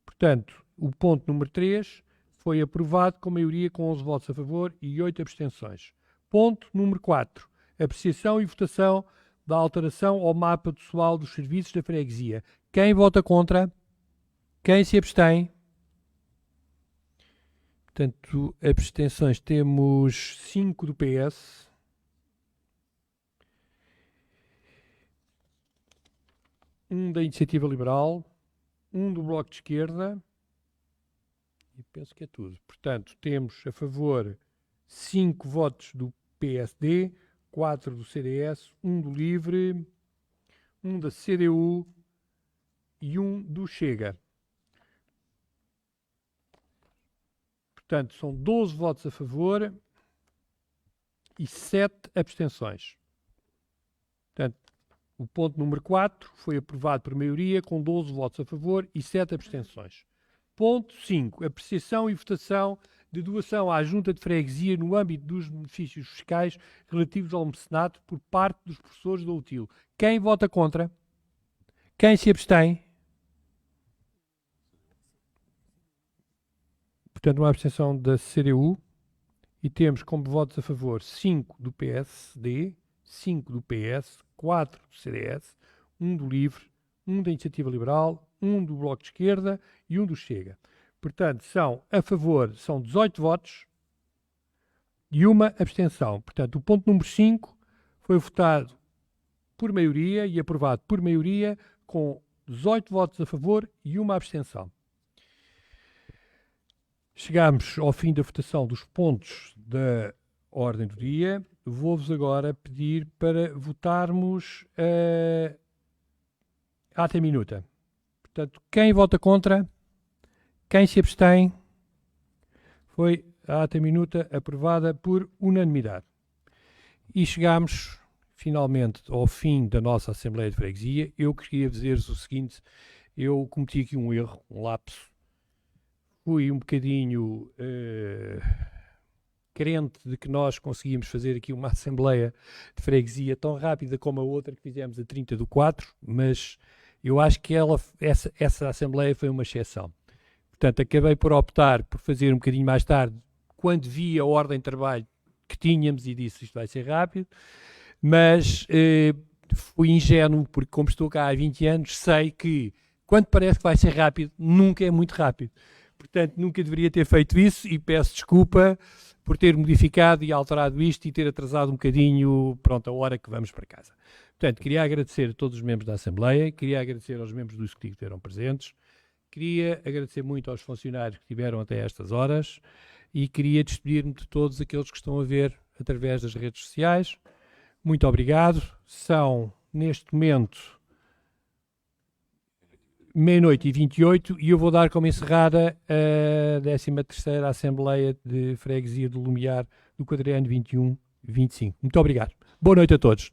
Portanto, o ponto número 3 foi aprovado com maioria com 11 votos a favor e 8 abstenções. Ponto número 4. Apreciação e votação da alteração ao mapa pessoal dos serviços da freguesia. Quem vota contra? Quem se abstém? Portanto, abstenções temos 5 do PS, 1 da Iniciativa Liberal, 1 do Bloco de Esquerda e penso que é tudo. Portanto, temos a favor 5 votos do PSD, 4 do CDS, 1 do LIVRE, 1 da CDU e 1 do Chega. Portanto, são 12 votos a favor e 7 abstenções. Portanto, o ponto número 4 foi aprovado por maioria com 12 votos a favor e 7 abstenções. Ponto 5. Apreciação e votação de doação à Junta de Freguesia no âmbito dos benefícios fiscais relativos ao mecenato por parte dos professores da UTIL. Quem vota contra? Quem se abstém? Portanto, uma abstenção da CDU e temos como votos a favor 5 do PSD, 5 do PS, 4 do CDS, 1 do LIVRE, 1 da Iniciativa Liberal, 1 do Bloco de Esquerda e 1 do Chega. Portanto, são a favor, são 18 votos e uma abstenção. Portanto, o ponto número 5 foi votado por maioria e aprovado por maioria com 18 votos a favor e uma abstenção. Chegamos ao fim da votação dos pontos da ordem do dia. Vou-vos agora pedir para votarmos ata minuta. Portanto, quem vota contra? Quem se abstém? Foi a ata minuta aprovada por unanimidade. E chegamos finalmente ao fim da nossa Assembleia de Freguesia. Eu queria dizer-vos o seguinte: eu cometi aqui um erro, um lapso. Fui um bocadinho crente de que nós conseguíamos fazer aqui uma Assembleia de Freguesia tão rápida como a outra que fizemos a 30/4, mas eu acho que essa Assembleia foi uma exceção. Portanto, acabei por optar por fazer um bocadinho mais tarde, quando vi a ordem de trabalho que tínhamos e disse isto vai ser rápido, mas fui ingênuo, porque como estou cá há 20 anos, sei que quando parece que vai ser rápido, nunca é muito rápido. Portanto, nunca deveria ter feito isso e peço desculpa por ter modificado e alterado isto e ter atrasado um bocadinho, pronto, a hora que vamos para casa. Portanto, queria agradecer a todos os membros da Assembleia, queria agradecer aos membros do Executivo que estiveram presentes, queria agradecer muito aos funcionários que estiveram até estas horas e queria despedir-me de todos aqueles que estão a ver através das redes sociais. Muito obrigado. São, neste momento, 00:28 e eu vou dar como encerrada a 13ª Assembleia de Freguesia do Lumiar do quadriênio 21-25. Muito obrigado. Boa noite a todos.